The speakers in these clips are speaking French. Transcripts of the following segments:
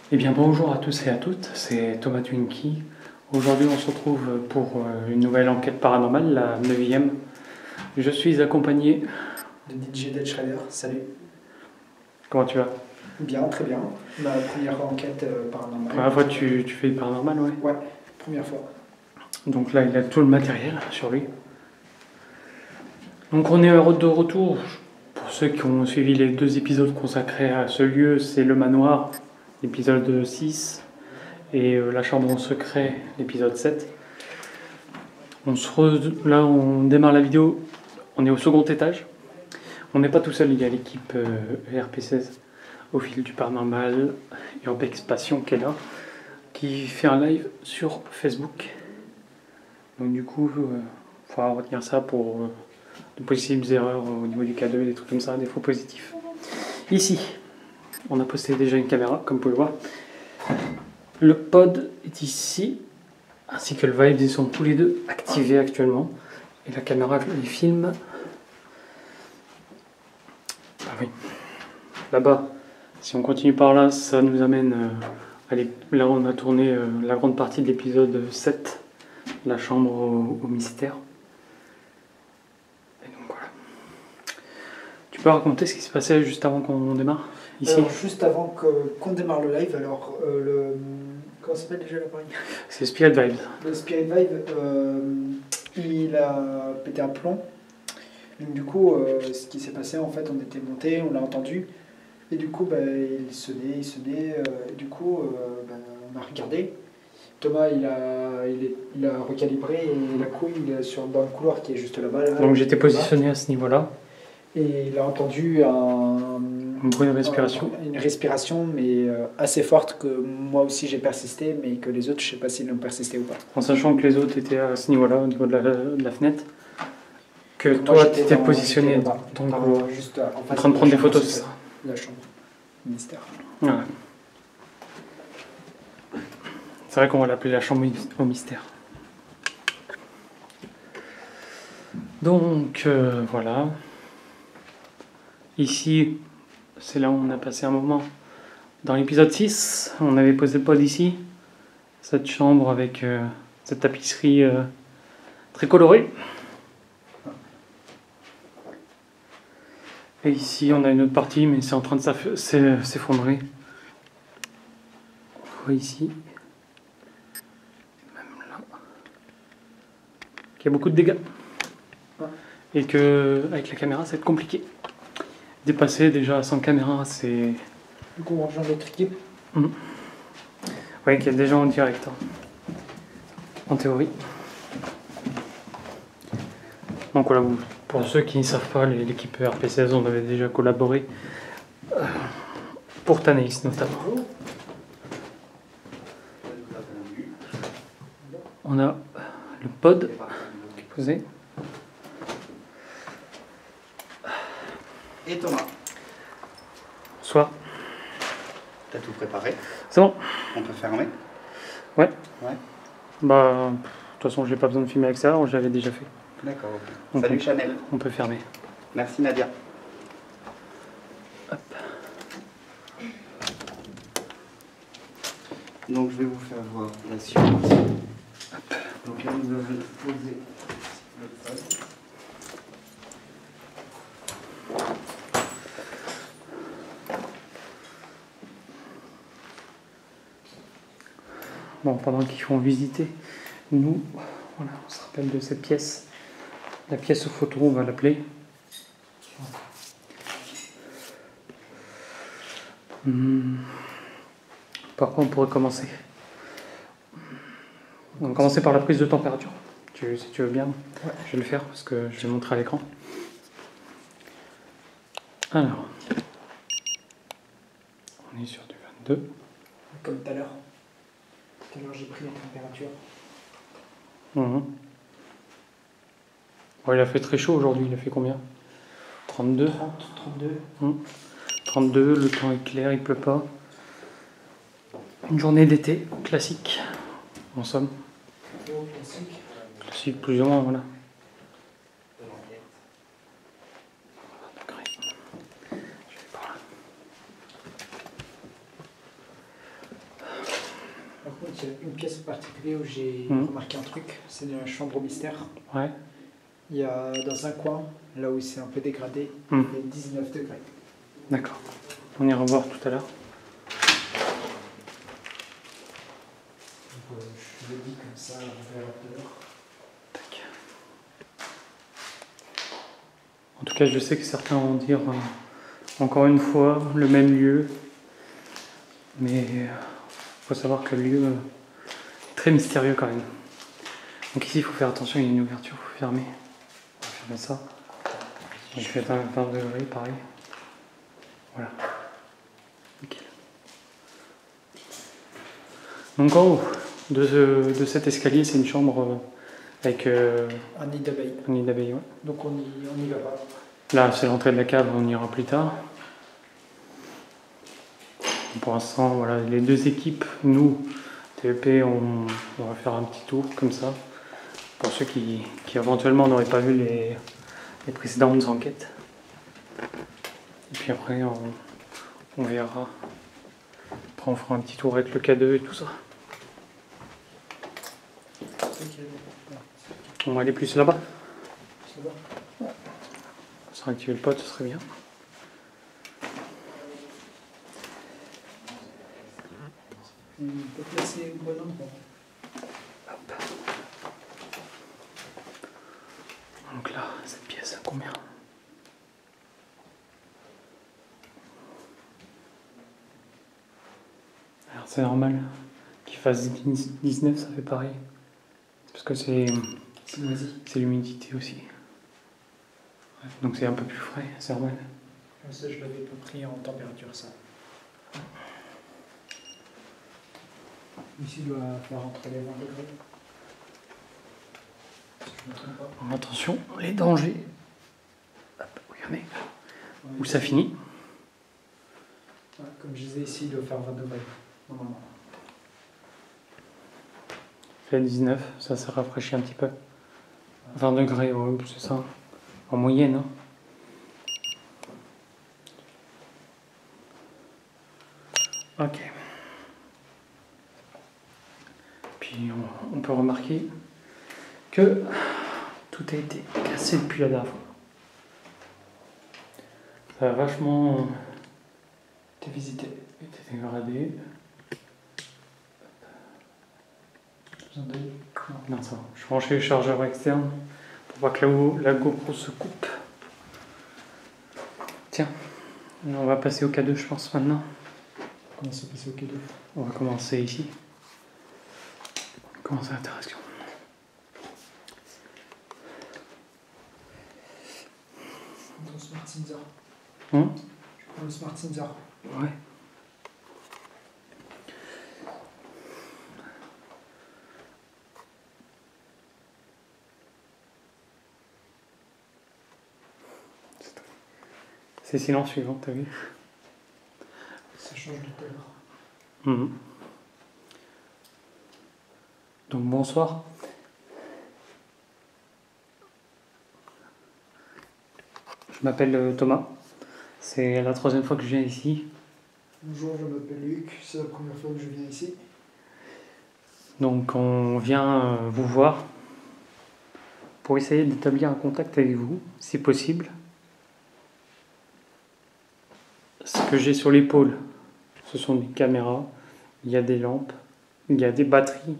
Eh bien bonjour à tous et à toutes, c'est Thomas Twinkie. Aujourd'hui on se retrouve pour une nouvelle enquête paranormale, la 9e. Je suis accompagné... de DJ Dead Schrader, salut. Comment tu vas? Bien, très bien. Ma première enquête paranormale. Première fois que tu fais du paranormal, ouais? Ouais, première fois. Donc là il a tout le matériel sur lui. Donc on est de retour. Pour ceux qui ont suivi les 2 épisodes consacrés à ce lieu, c'est le manoir, l'épisode 6, et la chambre en secret, l'épisode 7. Là on démarre la vidéo, on est au second étage. On n'est pas tout seul, il y a l'équipe RP16 au fil du paranormal, Urbex Passion qui est là, qui fait un live sur Facebook. Donc du coup, il faudra retenir ça pour de possibles erreurs au niveau du K2, des trucs comme ça, des faux positifs. Ici, on a posté déjà une caméra, comme vous pouvez le voir. Le pod est ici, ainsi que le Vibe, ils sont tous les deux activés actuellement. Et la caméra les filme. Ah oui. Là-bas, si on continue par là, ça nous amène là on a tourné la grande partie de l'épisode 7, la chambre au mystère. Et donc voilà. Tu peux raconter ce qui se passait juste avant qu'on démarre ici? Alors, juste avant qu'on démarre le live, alors comment s'appelle déjà l'appareil? C'est Spirit Vibes. Le Spirit Vibe, il a pété un plomb. Donc du coup, ce qui s'est passé, en fait, on était monté, on l'a entendu. Et du coup, il sonnait. Et du coup, on a regardé. Thomas, il a recalibré et la couille dans le couloir qui est juste là-bas. Là, Donc j'étais positionné à ce niveau-là. Et il a entendu un bruit de respiration. Une respiration, mais assez forte, que moi aussi j'ai persisté, mais que les autres, je ne sais pas s'ils l'ont persisté ou pas. En sachant que les autres étaient à ce niveau-là, au niveau de la fenêtre. Que toi, tu étais positionné dans ton couloir, juste en train de prendre des photos, c'est ça? La chambre, mystère. Voilà. C'est vrai qu'on va l'appeler la chambre au mystère. Donc, voilà. Ici, c'est là où on a passé un moment. Dans l'épisode 6, on avait posé le pod ici. Cette chambre avec cette tapisserie très colorée. Et ici, on a une autre partie, mais c'est en train de s'effondrer. On voit ici, même là, qu'il y a beaucoup de dégâts. Et que avec la caméra, ça va être compliqué. Dépasser déjà sans caméra, c'est... Du coup, on rejoint l'autre équipe. Oui, qu'il y a déjà en direct, hein. En théorie. Donc voilà, pour ceux qui ne savent pas, l'équipe RP16, on avait déjà collaboré pour Tanaïs notamment. On a le pod qui est posé. Et Thomas. Bonsoir. T'as tout préparé? C'est bon. On peut fermer? Ouais. Ouais. Bah, de toute façon, j'ai pas besoin de filmer avec ça, je l'avais déjà fait. D'accord, ok. Salut Chanel. On peut fermer. Merci Nadia. Hop. Donc je vais vous faire voir la suite. Hop. Donc là nous avons posé le pod. Bon, pendant qu'ils font visiter, nous, voilà, on se rappelle de cette pièce. La pièce photo, on va l'appeler. Par quoi on pourrait commencer? On va commencer par la prise de température. Si tu veux bien, ouais. Je vais le faire parce que je vais montrer à l'écran. Alors, on est sur du 22. Comme tout à l'heure. Tout à l'heure, j'ai pris la température. Ouais, il a fait très chaud aujourd'hui, il a fait combien? 32? 32. 32, le temps est clair, il pleut pas. Une journée d'été, classique, en somme. Classique. Classique, plus ou moins, voilà. Je vais par là. il y a une pièce en particulier où j'ai remarqué un truc, c'est la chambre au mystère. Ouais. Il y a dans un coin, là où c'est un peu dégradé, il y a 19 degrés. D'accord. On ira voir tout à l'heure. Je le dis comme ça, on verra tout à l'heure. Tac. En tout cas, je sais que certains vont dire encore une fois le même lieu, mais il faut savoir que le lieu est très mystérieux quand même. Donc ici, il faut faire attention, il y a une ouverture, il faut fermer. On va fermer ça. Il fait 20 degrés, pareil. Voilà. Nickel. Donc en haut de cet escalier, c'est une chambre avec Un nid d'abeille. un nid d'abeilles. Ouais. Donc on y va pas. Là, c'est l'entrée de la cave, on ira plus tard. Pour l'instant, voilà, les deux équipes, nous, TEP, on va faire un petit tour comme ça. Pour ceux qui éventuellement n'auraient pas vu les précédentes enquêtes. Et puis après, on verra. Après, on fera un petit tour avec le K2 et tout ça. On va aller plus là-bas. Ça va activer le pod, ce serait bien. On peut placer au bon endroit. Donc là, cette pièce, à combien? Alors c'est normal qu'il fasse 19, ça fait pareil. Parce que c'est l'humidité aussi. Ouais. Donc c'est un peu plus frais, c'est normal. Comme ça, je l'avais pas pris en température, ça. Ici, il doit faire entre les 20 degrés. Si je ne me trompe pas. Attention, les dangers. Hop, regardez. Où ça finit. Ouais, comme je disais ici, il doit faire 20 degrés. Normalement. Fait 19, ça se rafraîchit un petit peu. 20 degrés, ouais, c'est ça. En moyenne. Hein. Ok. Puis on peut remarquer que tout a été cassé depuis la dernière fois. Ça a vachement été visité, été dégradé. Non, ça va. Je branche le chargeur externe pour pas que la GoPro se coupe. Tiens, on va passer au K2, je pense, maintenant. Comment ça passer au K2? On va commencer ici. Commencer l'interaction. Le Smart Sensor. Je prends le Smart Sensor. Ouais. C'est silencieux, hein, t'as vu? Ça change de tout à l'heure. Donc bonsoir. Je m'appelle Thomas. C'est la 3e fois que je viens ici. Bonjour, je m'appelle Luc. C'est la première fois que je viens ici. Donc on vient vous voir pour essayer d'établir un contact avec vous, si possible. Ce que j'ai sur l'épaule, ce sont des caméras, il y a des lampes, il y a des batteries.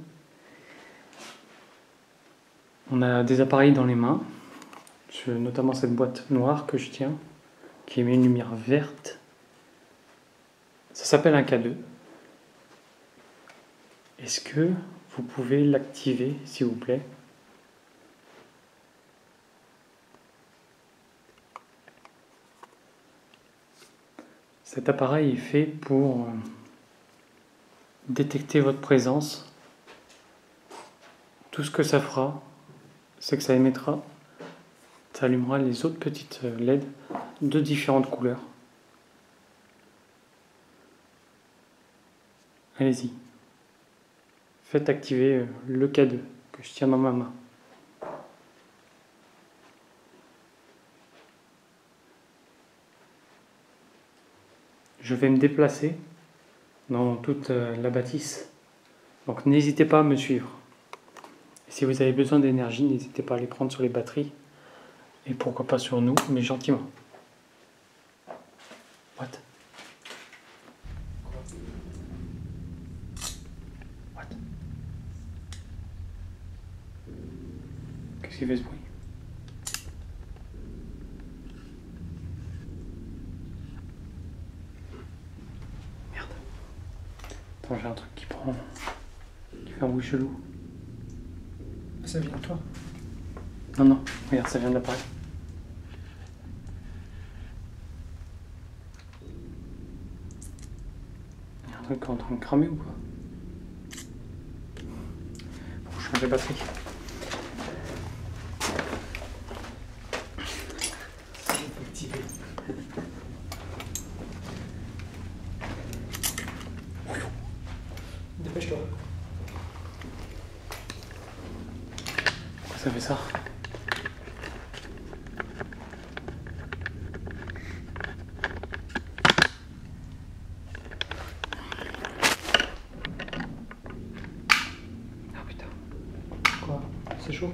On a des appareils dans les mains, notamment cette boîte noire que je tiens, qui émet une lumière verte. Ça s'appelle un K2. Est-ce que vous pouvez l'activer, s'il vous plaît? Cet appareil est fait pour détecter votre présence. Tout ce que ça fera, c'est que ça émettra, ça allumera les autres petites LED de différentes couleurs. Allez-y. Faites activer le K2 que je tiens dans ma main. Je vais me déplacer dans toute la bâtisse Donc n'hésitez pas à me suivre. Et si vous avez besoin d'énergie, n'hésitez pas à les prendre sur les batteries. Et pourquoi pas sur nous, mais gentiment. What? What? Qu'est-ce qui fait ce bruit? Merde. Attends, j'ai un truc qui prend... qui fait un bruit chelou. Ça vient de toi. Non, non, regarde, ça vient de l'appareil. Il y a un truc qui est en train de cramer ou quoi? Faut que je change la batterie. Dépêche-toi. Pourquoi ça fait ça? Ah putain. Quoi? C'est chaud?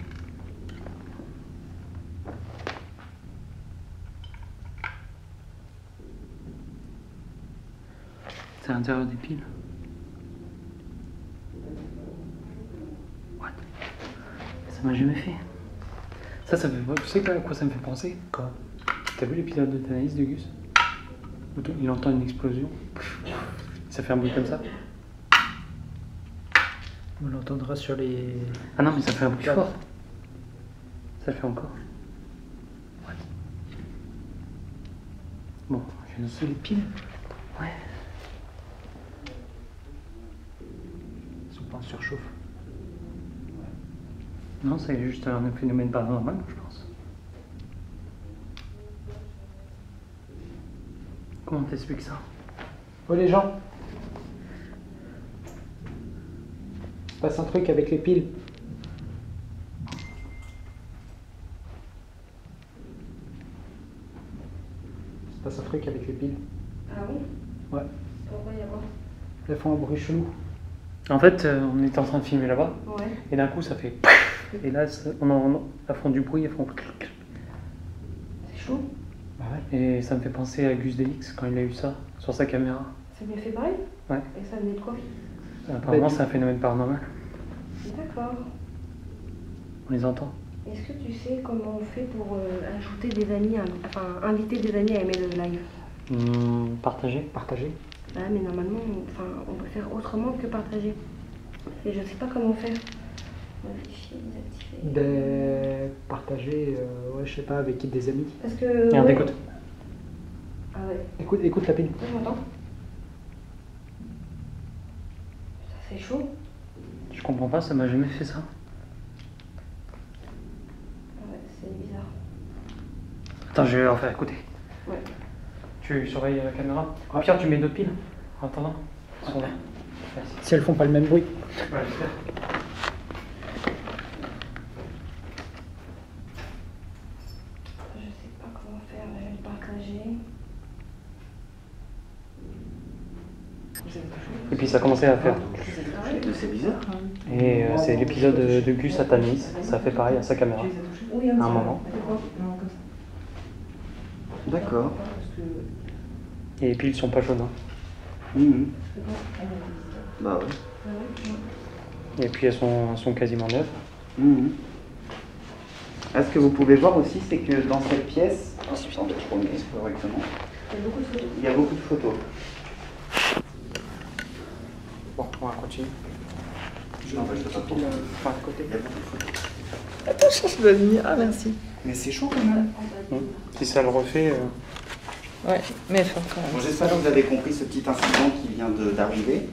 C'est à l'intérieur des piles. What? Ça m'a jamais fait. Ça fait... Tu sais à quoi ça me fait penser? Quoi? T'as vu l'épisode de Thanaïs de Gus? Il entend une explosion. Ça fait un bruit comme ça. On l'entendra sur les... Ah non, mais ça fait un bruit fort. Ça le fait encore. What? Bon, j'ai lancé les piles. Ouais. Ils sont pas en surchauffe. Non, c'est juste un phénomène paranormal, je pense. Comment t'expliques ça? Oh les gens! Il se passe un truc avec les piles. Il se passe un truc avec les piles. Ah oui? Ouais. Pourquoi il y a quoi? Elles font un bruit chelou. En fait, on était en train de filmer là-bas, Ouais. et d'un coup ça fait... Et là, elles font du bruit, elles font... C'est chaud? Bah ouais. Et ça me fait penser à Gus DX quand il a eu ça sur sa caméra. Ça lui a fait pareil? Ouais. Et ça venait de quoi? Apparemment, c'est un phénomène paranormal. D'accord. On les entend. Est-ce que tu sais comment on fait pour ajouter des amis, enfin inviter des amis à aimer le live? Partagez. Partager. Ah, mais normalement, on peut faire autrement que partager. Et je sais pas comment faire. Modifier, désactiver. Partager, ouais, je sais pas, avec des amis. Parce que. Regarde, ouais. écoute. Ah ouais. Écoute la pile. Tu m'entends? Ça fait chaud. Je comprends pas, ça m'a jamais fait ça. Ah ouais, c'est bizarre. Attends, je vais leur faire écouter. Ouais. Tu surveilles la caméra. Pierre, tu mets d'autres piles en attendant. Elles sont là. Merci. Si elles font pas le même bruit. Ouais, j'espère. Je sais pas comment faire, je vais le partager. Et puis ça a commencé à faire. C'est bizarre. Et c'est l'épisode de Gus à Tanis. Ça fait pareil à sa caméra. Oui, À un moment. D'accord. Et les piles sont pas chaudes. Hein. Mhm. Bah ouais. Et puis elles sont quasiment neuves. Mhm. Ah, ce que vous pouvez voir aussi, c'est que dans cette pièce, attendez, je remets correctement, Il y a beaucoup de photos. il y a beaucoup de photos. Bon, on va continuer. Non, bah, je peux pas prendre. Enfin, à côté. Il y a beaucoup de photos. Attends, je change de lumière. Ah, merci. Mais c'est chaud quand même. Si ça le refait. Ouais, mais enfin, quand même. Bon, j'espère que vous avez compris ce petit incident qui vient d'arriver.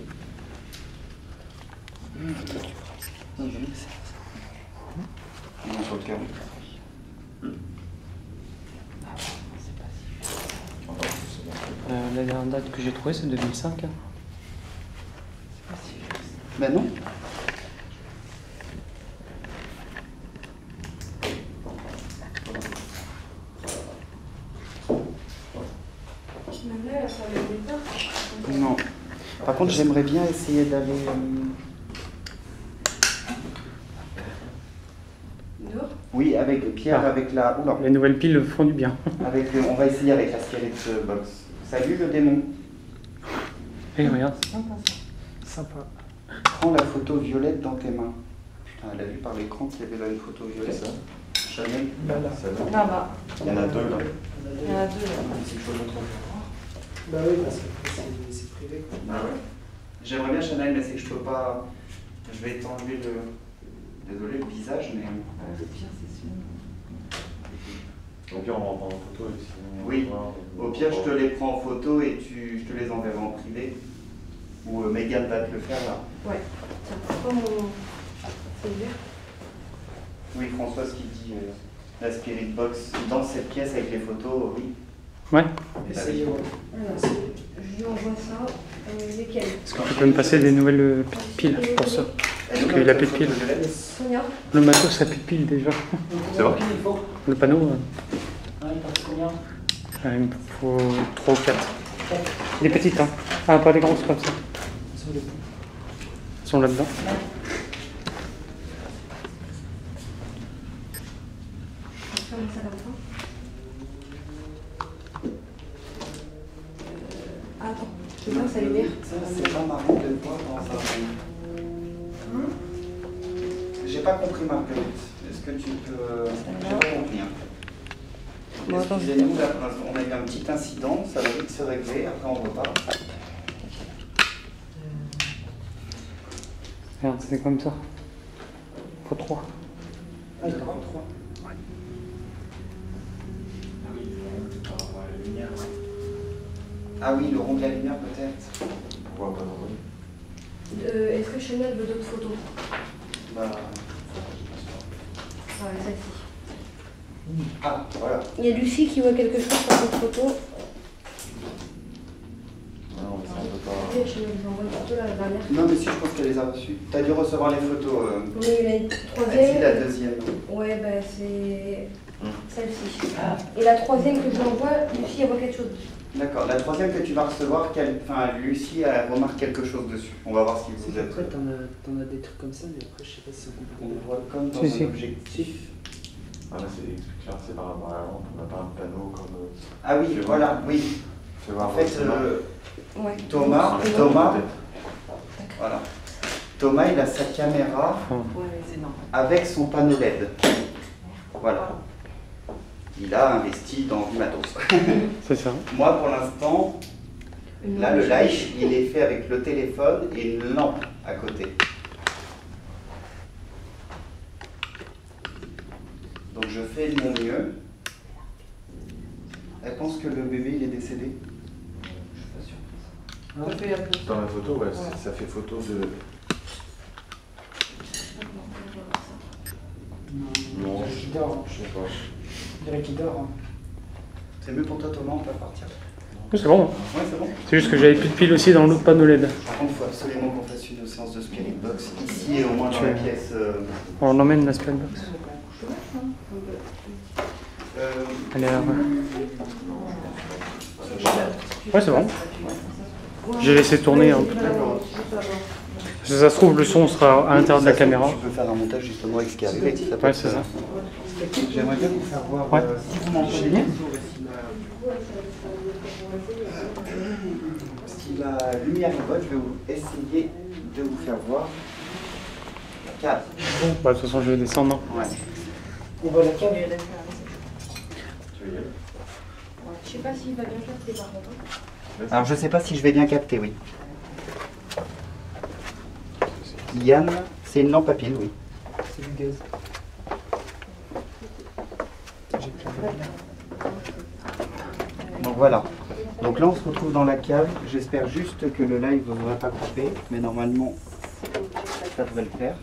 Non, sur le cœur. La dernière date que j'ai trouvée, c'est 2005. Hein. Ben non. Même là, ça me bizarre. Non. Par contre, j'aimerais bien essayer d'aller Oui, avec Pierre, avec la... Oula. Les nouvelles piles font du bien. On va essayer avec la Spirit Box. Salut le démon. Et regarde. Sympa. Prends la photo violette dans tes mains. Putain, elle a vu par l'écran qu'il y avait là une photo violette. Chanel. Là. Là-bas. Il y en a deux là. Il y en a deux là. Bah oui, parce que c'est privé. Quoi. Ah ouais. J'aimerais bien Chanel, mais c'est que je peux pas. Je vais t'enlever le. Désolé, le visage, mais. Le pire, c'est celui-là. Au pire, on va en prendre en photo. Et sinon, Oui, au pire, je te les prends en photo et je te les enverrai en privé. Ou Megan va te le faire là. Ouais. Tiens, pourquoi mon. C'est vert. Oui, Françoise qui dit la Spirit Box dans cette pièce avec les photos, oui. Ouais. Essayez, ouais. Alors, je lui envoie ça. Lesquels? Est-ce que tu peux me passer des nouvelles piles pour ça? Parce qu'il a plus de piles. Combien? Le matos, ça a plus de piles déjà. C'est vrai. Il faut. Le panneau, Il passe combien? il me faut 3 ou 4. Des petites, hein. Ah, pas des grosses comme ça. Sur les Elles sont là-dedans. Je vais faire ça comme ça. Attends, je vais ça lumière. Ça, c'est pas marrant de le voir dans un. J'ai pas compris, Marguerite. Est-ce que tu peux. J'ai pas compris. Hein. Excusez-nous, là, on a eu un petit incident, ça va vite se régler, après on repart. Regarde, c'est comme ça. Faut 3. Ah, il y en a 3. Ah oui, le rond de la lumière peut-être. On voit pas dans Est-ce que Chanel veut d'autres photos? Bah. Ouais, celle-ci. Ah, voilà. Il y a Lucie qui voit quelque chose sur cette photo. Non, mais ça, on peut pas. Ok, Chanel vous envoie une photo là, la dernière. Non, mais si, je pense qu'elle les a reçues. T'as dû recevoir les photos. Oui, il y a une C'est troisième. la deuxième. Ouais, bah c'est celle-ci. Et la troisième que je lui envoie, Lucie, elle voit quelque chose. D'accord. La troisième que tu vas recevoir, Lucie elle remarque quelque chose dessus. On va voir ce qui vous êtes. Après, t'en as des trucs comme ça, mais après, je sais pas si c'est On compliqué. le voit comme dans Si, un si. objectif. Ah, là, c'est clair, c'est par rapport à la lampe. On n'a pas un panneau comme. Ah oui, voilà, oui. Fais voir En fait, Ouais. Thomas, voilà. Thomas, il a sa caméra Ouais, c'est énorme. avec son panneau LED. Voilà. Il a investi dans du matos. C'est ça. Moi, pour l'instant, là, le live, il est fait avec le téléphone et une lampe à côté. Donc, je fais de mon mieux. Elle pense que le bébé, il est décédé. Je suis pas sûr. Dans la photo, ouais, ça fait photo de. Non, Il dort. je sais pas. Je dirais qu'il dort. C'est mieux pour toi, Thomas, on peut partir. C'est bon. Ouais, c'est bon. C'est juste que j'avais plus de piles aussi dans l'autre panneau LED. Par contre, il faut absolument qu'on fasse une séance de Spirit Box ici et au moins dans la pièce. On emmène la Spirit Box. Elle est là, ouais, c'est bon. J'ai laissé tourner un peu. Si ça se trouve, le son sera à l'intérieur de la caméra. Je peux faire un montage justement avec ce qui est arrivé. Ouais, c'est ça. J'aimerais bien vous faire voir Ouais. si vous m'entendez. Si la lumière est bonne, je vais essayer de vous faire voir la cave. Bah, de toute façon, je vais descendre. Ouais. On voit la cave. Tu veux y aller? Je sais pas s'il va bien capter par contre. Alors je sais pas si je vais bien capter, oui. Yann, c'est une lampe à pile, oui. C'est du gaz. Donc voilà. Donc là on se retrouve dans la cave. J'espère juste que le live ne va pas couper, mais normalement ça devrait le faire.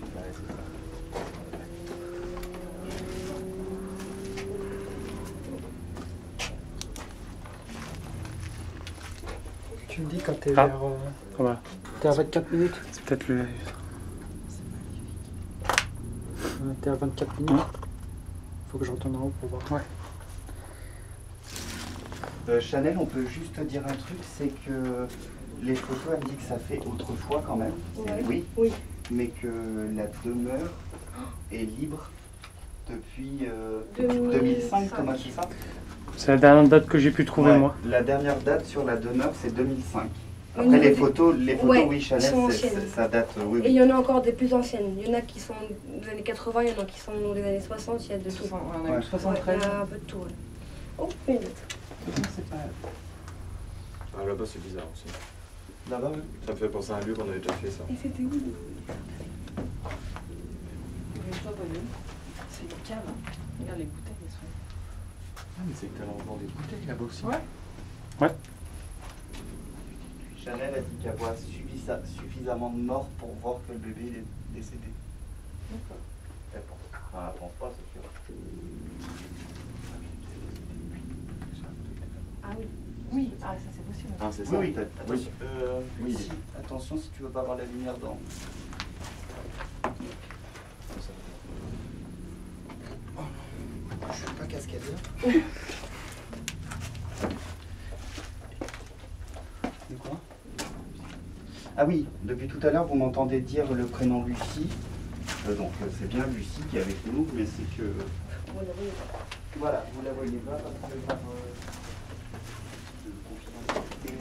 Tu me dis quand t'es Ah. vers. Voilà. T'es à 24 minutes. C'est peut-être le. T'es à 24 minutes. Faut que je retourne en haut pour voir. Ouais. Chanel, on peut juste dire un truc, c'est que les photos, elle dit que ça fait autrefois quand même. Ouais. Oui. Oui. Mais que la demeure est libre depuis 2005, Thomas, c'est ça? C'est la dernière date que j'ai pu trouver, Ouais, moi. la dernière date sur la demeure, c'est 2005. Après, les photos, Ouais, oui, Chanel, sont anciennes. ça date, oui. Et il y en a encore des plus anciennes. Il y en a qui sont des années 80, il y en a qui sont des années 60, il y a de tout. On a eu Ouais. 73. Il y a un peu de tout. Ouais. Oh, une date. C'est pas... Ah, là-bas, c'est bizarre aussi. Là-bas, oui. Ça me fait penser à un lieu qu'on avait déjà fait ça. Et c'était où? C'est une cave. Regarde les bouteilles, elles sont... Ah, mais c'est que t'as l'envoi des bouteilles là-bas aussi. Ouais. Chanel a dit qu'elle voit suffisamment de morts pour voir que le bébé est décédé. D'accord. Elle pense, enfin, elle pense pas, c'est sûr. Ah oui. Oui, ah, ça c'est possible. Ah, c'est ça. Oui, oui, attention. Oui. Si, attention si tu veux pas avoir la lumière dans. Je suis pas cascadeur. De quoi? Ah oui, depuis tout à l'heure, vous m'entendez dire le prénom Lucie. Donc c'est bien Lucie qui est avec nous, mais c'est que. Voilà, vous la voyez pas parce que par confidentialité,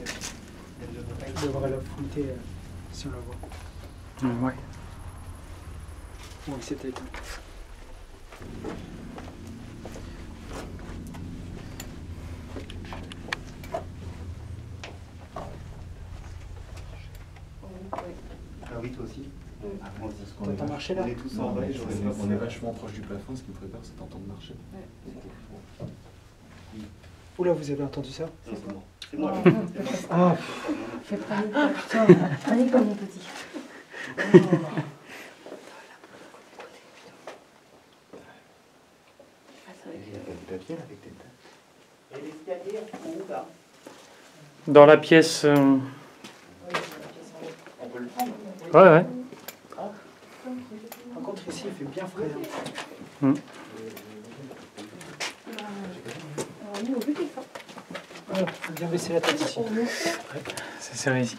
elle ne veut pas Tu devrais la flouter si on la voit. Ouais. Bon, il s'est éteint. Ah oui, toi aussi? Ah, moi aussi. T'entends marcher là? On est tous en vrai, j'aurais pas On est vachement proche du plafond, ce qui me ferait peur, c'est d'entendre marcher. Oula, vous avez entendu ça? C'est bon. C'est moi. Ah, Fais panique, putain. Panique pas, mon petit. Il y a pas de papier là avec tes têtes. Et l'escalier, où là? Dans la pièce... On peut le prendre? Ouais, ouais. par contre, ici, il fait bien frais. Nous, on peut faire ça. Voilà, faut bien baisser la tête ici. C'est serré ici.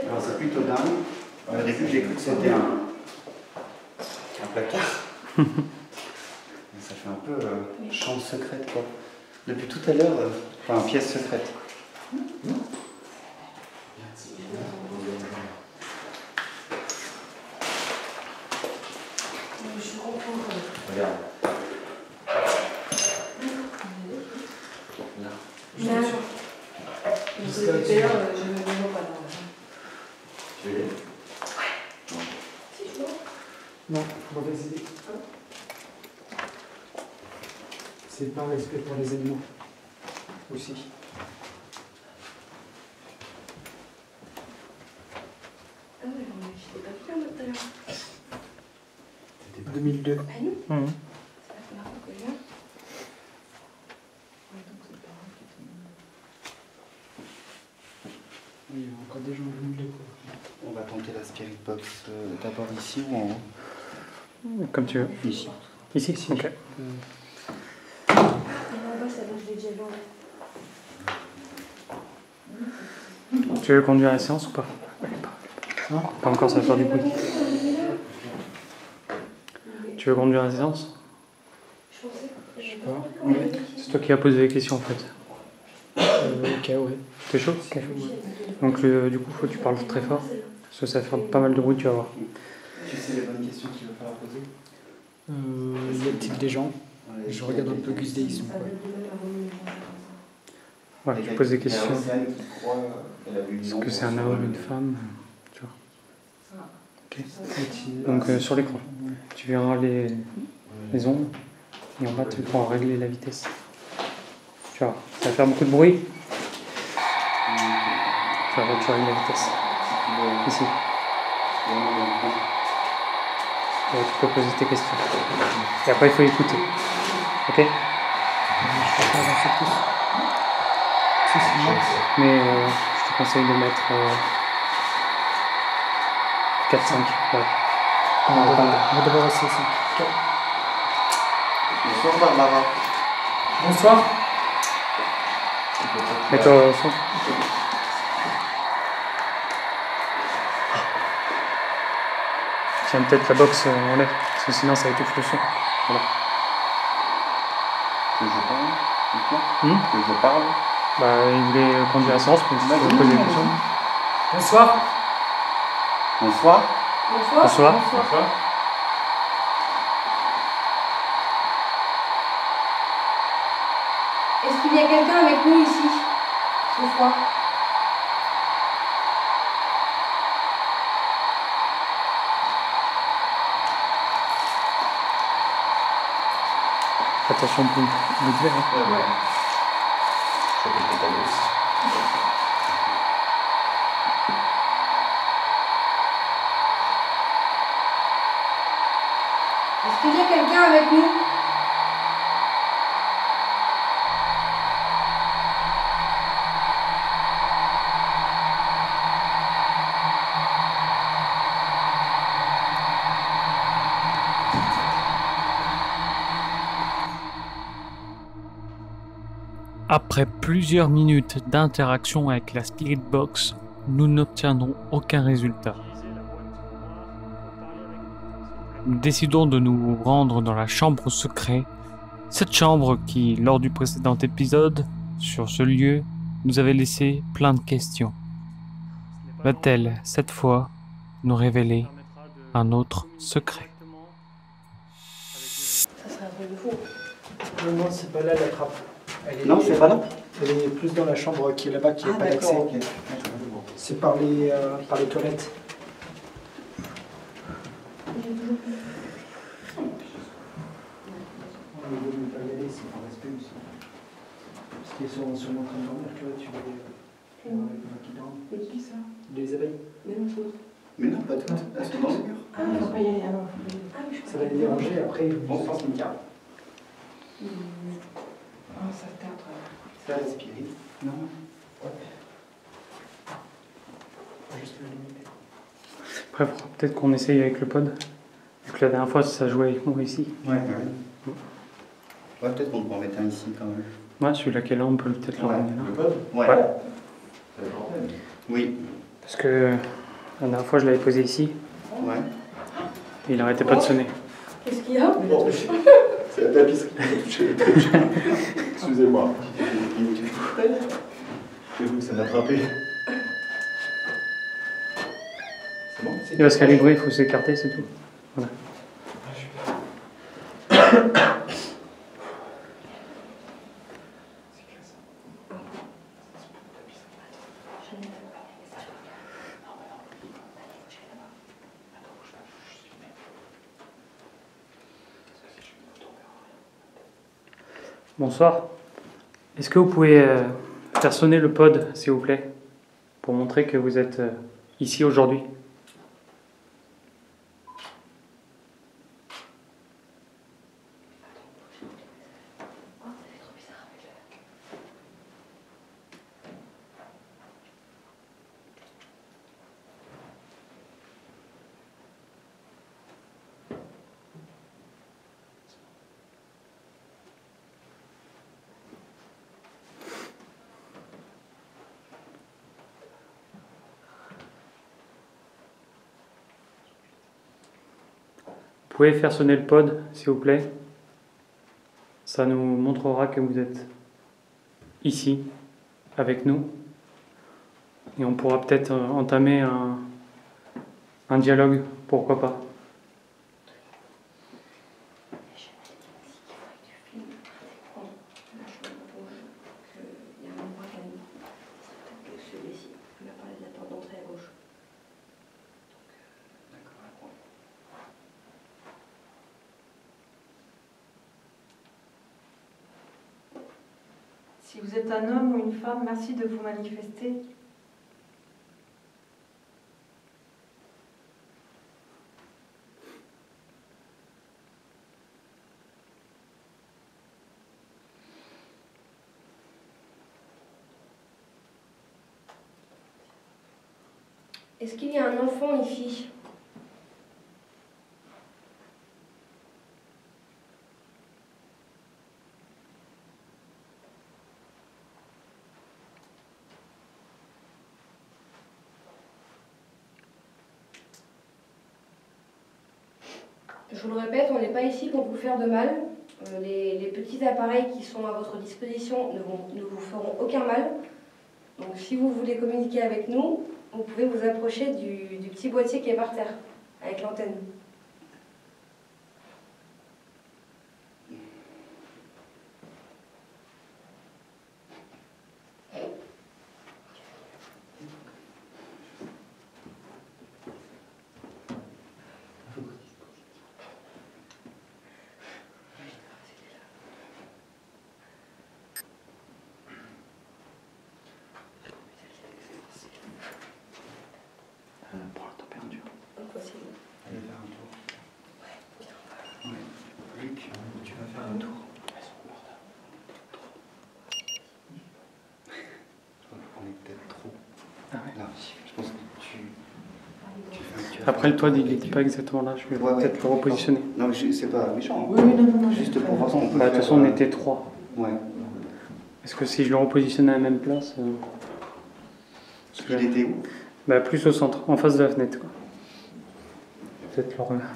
Alors c'est plutôt dingue. Au début j'ai cru que c'était un placard. Mais ça fait un peu chambre secrète quoi. Depuis tout à l'heure, enfin pièce secrète. Regarde. Tu veux l'aider? Non, mauvaise idée. C'est pas respect pour les animaux. Aussi. Ah ouais, je l'ai pas vu là, tout à l'heure. 2002. Ah non, Mhm. c'est la première fois que je viens. Oui, il y a encore des gens en 2002. On va tenter la spirit box d'abord ici ou en haut? Comme tu veux. Ici. Ici, ok. Et là-bas, ça va, je l'ai déjà vu. Tu veux conduire la séance ou pas? Hein? Pas encore, ça va faire du bruit. Tu veux conduire la séance? Je sais pas. C'est toi qui as posé les questions en fait. Ok, ouais. T'es chaud? Ok. Donc du coup, faut que tu parles très fort. Parce que ça va faire pas mal de bruit, tu vas voir. Tu sais les bonnes questions qu'il va falloir poser? Y a-t-il des gens? Je regarde un peu Gus Day, ils sont quoi. Voilà, tu poses des questions. Il y a Océane qui croit qu'elle a vu une Est-ce que c'est un homme, une femme? Tu vois. Ok. Y-a-t-il- Donc sur l'écran, tu verras les ondes. Et en bas, tu pourras régler la vitesse. Tu vois, ça va faire beaucoup de bruit. Tu vas voir, tu règles la vitesse. Ici. Et tu peux poser tes questions. Et après, il faut écouter. Ok? Je peux pas avancer plus. Si, si, max. Mais je te conseille de mettre 4-5. Ouais. On va d'abord essayer ça. Bonsoir Barbara. Bonsoir. Mets-toi au centre. Tiens peut-être la box en l'air, parce que sinon ça étouffe le son. Voilà. Que je parle? Hmm? Que je parle? Bah, il voulait conduire la séance, mais si tu veux poser des questions. Bonsoir. Bonsoir. Bonsoir. Est-ce qu'il y a quelqu'un avec nous ici, ce soir? Attention pour le verre. Hein. Ouais. Je fais le tétanos. Est-ce qu'il y a quelqu'un avec nous? Après plusieurs minutes d'interaction avec la Spirit Box, nous n'obtiendrons aucun résultat. Nous décidons de nous rendre dans la chambre secrète, cette chambre qui, lors du précédent épisode, sur ce lieu, nous avait laissé plein de questions. Va-t-elle, cette fois, nous révéler un autre secret? Ça serait un truc de fou. Non, c'est pas là la trappe. Non, c'est pas là. Elle est plus dans la chambre qui est là-bas, qui n'a pas d'accès. ok. C'est par les toilettes. On ne veut pas y aller, c'est par respect aussi. Parce qu'ils sont sûrement en train de dormir, tu vois, tu vois qui dorment. Et qui ça? Les abeilles. Mais non, d'autres. Mais non, pas toutes. Elles sont dans le mur. Ah, faut pas y aller, ah non, faut pas y aller. Ah, mais je Ça va les déranger après. Bonsoir Cynthia. Ah, ça se théâtre. C'est la spirit. Non. Ouais. Faut juste le limiter. Après, faudra peut-être qu'on essaye avec le pod. Vu que la dernière fois, ça jouait avec moi ici. Ouais, ouais. Ouais, peut-être qu'on peut en mettre un ici quand même. Ouais, celui-là qui est là, on peut peut-être le Ouais. ramener là. Le code? Ouais. Ouais. C'est la trentaine. Oui. Parce que la dernière fois, je l'avais posé ici, Ouais. et il arrêtait pas de sonner. Qu'est-ce qu'il y a? Bon, c'est la tapisserie qui m'a touché le truc. Excusez-moi. C'est vous, ça m'a attrapé. C'est bon? Il va se calibrer, il faut s'écarter, c'est tout. Voilà. Bonsoir. Est-ce que vous pouvez faire sonner le pod, s'il vous plaît, pour montrer que vous êtes ici aujourd'hui? Vous pouvez faire sonner le pod, s'il vous plaît. Ça nous montrera que vous êtes ici, avec nous. Et on pourra peut-être entamer un dialogue, pourquoi pas. Si vous êtes un homme ou une femme, merci de vous manifester. Est-ce qu'il y a un enfant ici? je vous le répète, on n'est pas ici pour vous faire de mal. Les petits appareils qui sont à votre disposition ne vous feront aucun mal. Donc si vous voulez communiquer avec nous, vous pouvez vous approcher du petit boîtier qui est par terre, avec l'antenne. Prends la température. Impossible. Allez faire un tour. Ouais, bien. Ouais. Luc, tu vas faire un tour. On est peut-être trop. Ah ouais. Là, je pense que tu fais un Après, le toit, il n'était pas exactement là. Je vais peut-être le repositionner. Non, mais c'est pas méchant. Oui, non. Juste pour voir ce qu'on peut Bah, de faire. toute façon, on était 3. Ouais. Est-ce que si je le repositionne à la même place parce que- Il était où? Bah, plus au centre, en face de la fenêtre. Quoi. Peut-être le remettre.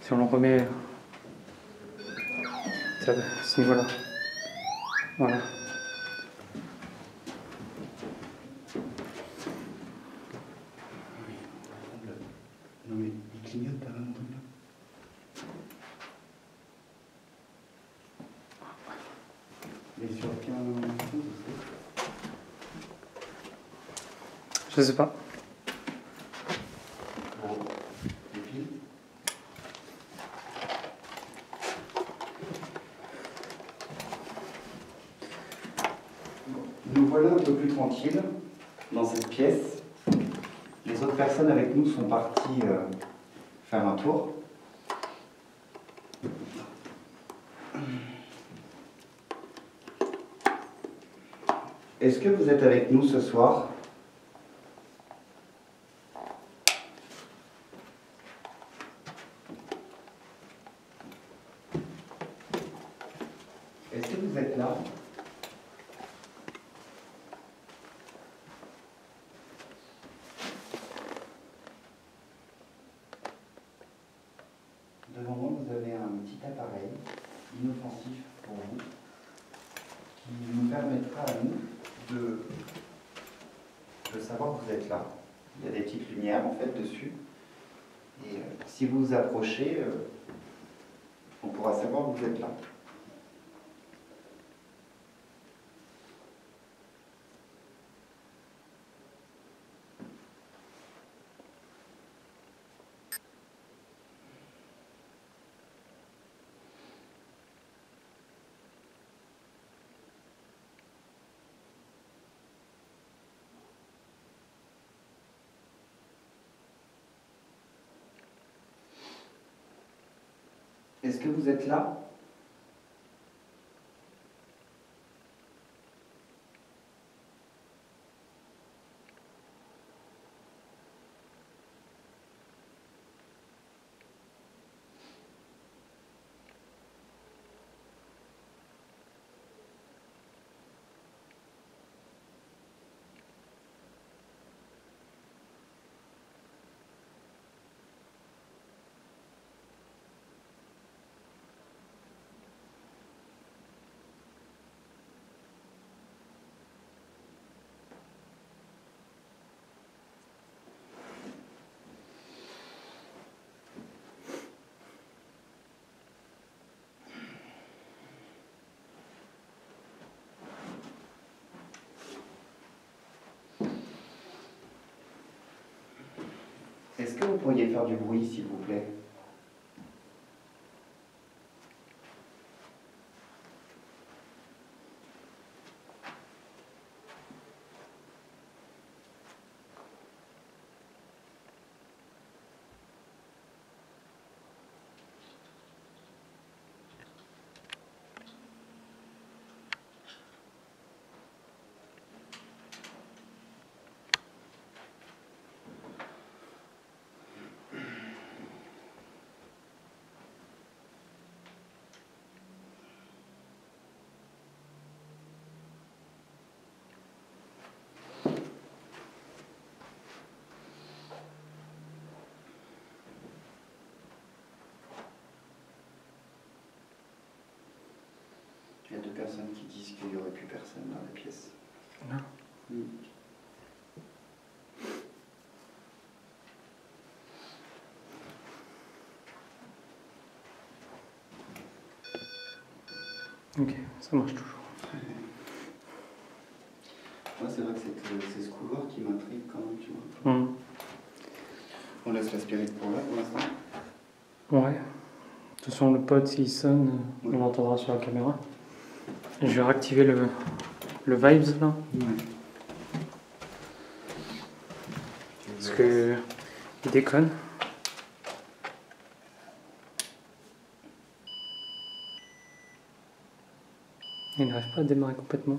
Si on le remet à ce niveau-là. Voilà. Non, mais il clignote pas vraiment là. Mais sur aucun. Je sais pas. Bon, les piles. Bon, nous voilà un peu plus tranquilles dans cette pièce. Les autres personnes avec nous sont parties faire un tour. Est-ce que vous êtes avec nous ce soir? Est-ce que vous êtes là? Devant moi, vous avez un petit appareil inoffensif pour vous qui nous permettra à nous de savoir que vous êtes là. Il y a des petites lumières en fait dessus. Et si vous vous approchez, on pourra savoir que vous êtes là. Est-ce que vous êtes là? Est-ce que vous pourriez faire du bruit, s'il vous plaît? Il y a 2 personnes qui disent qu'il n'y aurait plus personne dans la pièce. Non. Ok, ça marche toujours. Moi, c'est vrai que c'est ce couloir qui m'intrigue quand même, tu vois. On laisse la spirit pour là, pour l'instant. Ouais. De toute façon, le pod, s'il sonne, on l'entendra sur la caméra. Et je vais réactiver le Vibes, là. Ouais. Parce que... il déconne. Il n'arrive pas à démarrer complètement.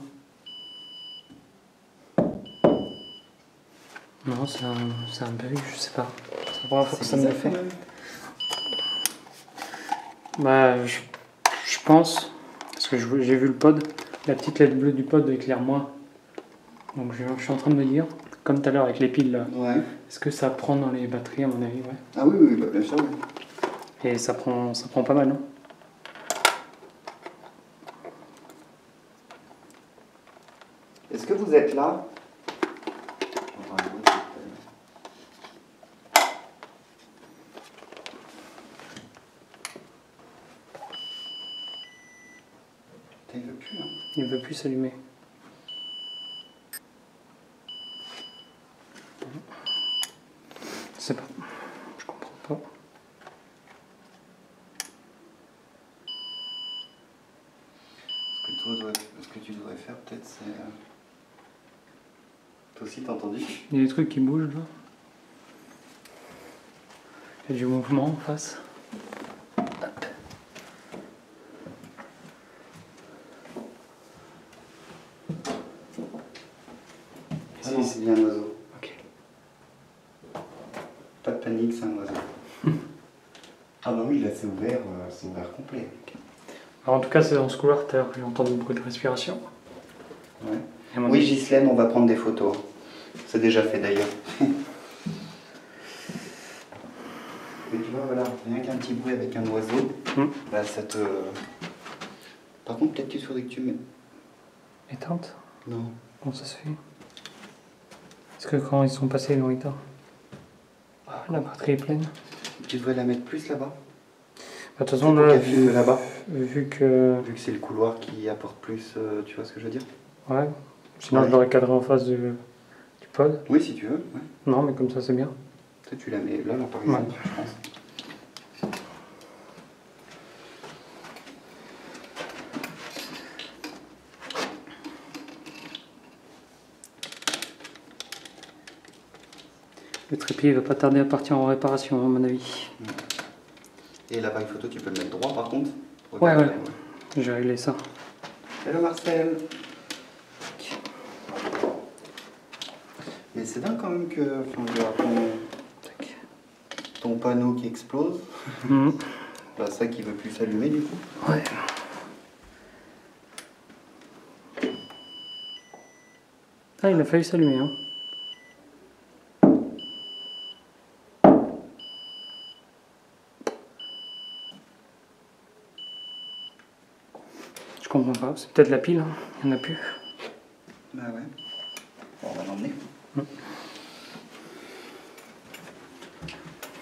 Non, c'est un bug, je sais pas. C'est la première fois que ça me le fait. Bah, je pense, parce que j'ai vu le pod, la petite LED bleue du pod éclaire moins. Donc je suis en train de me dire, comme tout à l'heure avec les piles là, Ouais. est-ce que ça prend dans les batteries à mon avis, ouais. Ah oui, oui, bah, bien sûr, oui. Et ça prend pas mal, non? Est-ce que vous êtes là? Il veut plus, hein. Il veut plus s'allumer. Je sais pas. Je comprends pas. Ce que tu devrais faire peut-être c'est... Toi aussi t'as entendu? Il y a des trucs qui bougent là. Il y a du mouvement en face. Hop. Ah non, c'est bien un oiseau. Ok. Pas de panique, c'est un oiseau. Ah bah oui, là c'est ouvert complet. Alors en tout cas c'est dans ce couloir, tout à l'heure j'ai entendu beaucoup de respiration. Ouais. Et à mon Oui, avis- Ghislaine, on va prendre des photos. C'est déjà fait d'ailleurs. Mais tu vois, voilà, rien qu'un petit bruit avec un oiseau, là ça te... Par contre, peut-être qu'il faudrait que tu mets... Éteinte? Non. Comment ça se fait? Est-ce que quand ils sont passés ils l'ont éteint? Ah, la batterie est pleine. Tu devrais la mettre plus là-bas. De toute façon Pour là, qu'elle filme là-bas. vu que... Vu que c'est le couloir qui apporte plus, tu vois ce que je veux dire? Ouais. Sinon Ouais. je l'aurais cadré en face du pod. Oui, si tu veux. Ouais. Non mais comme ça c'est bien. Toi, tu la mets là par exemple, Ouais. je pense. Le trépied va pas tarder à partir en réparation à mon avis. Et l'appareil photo, tu peux le mettre droit par contre. Ouais, Regarde. Je vais régler ça. Hello Marcel. Mais c'est dingue quand même que enfin, il y a ton panneau qui explose. Bah, ça qui veut plus s'allumer du coup. Ouais. Ah, il a failli s'allumer, hein. Je comprends pas, c'est peut-être la pile, hein. Il n'y en a plus. Bah ouais. Bon, on va l'emmener.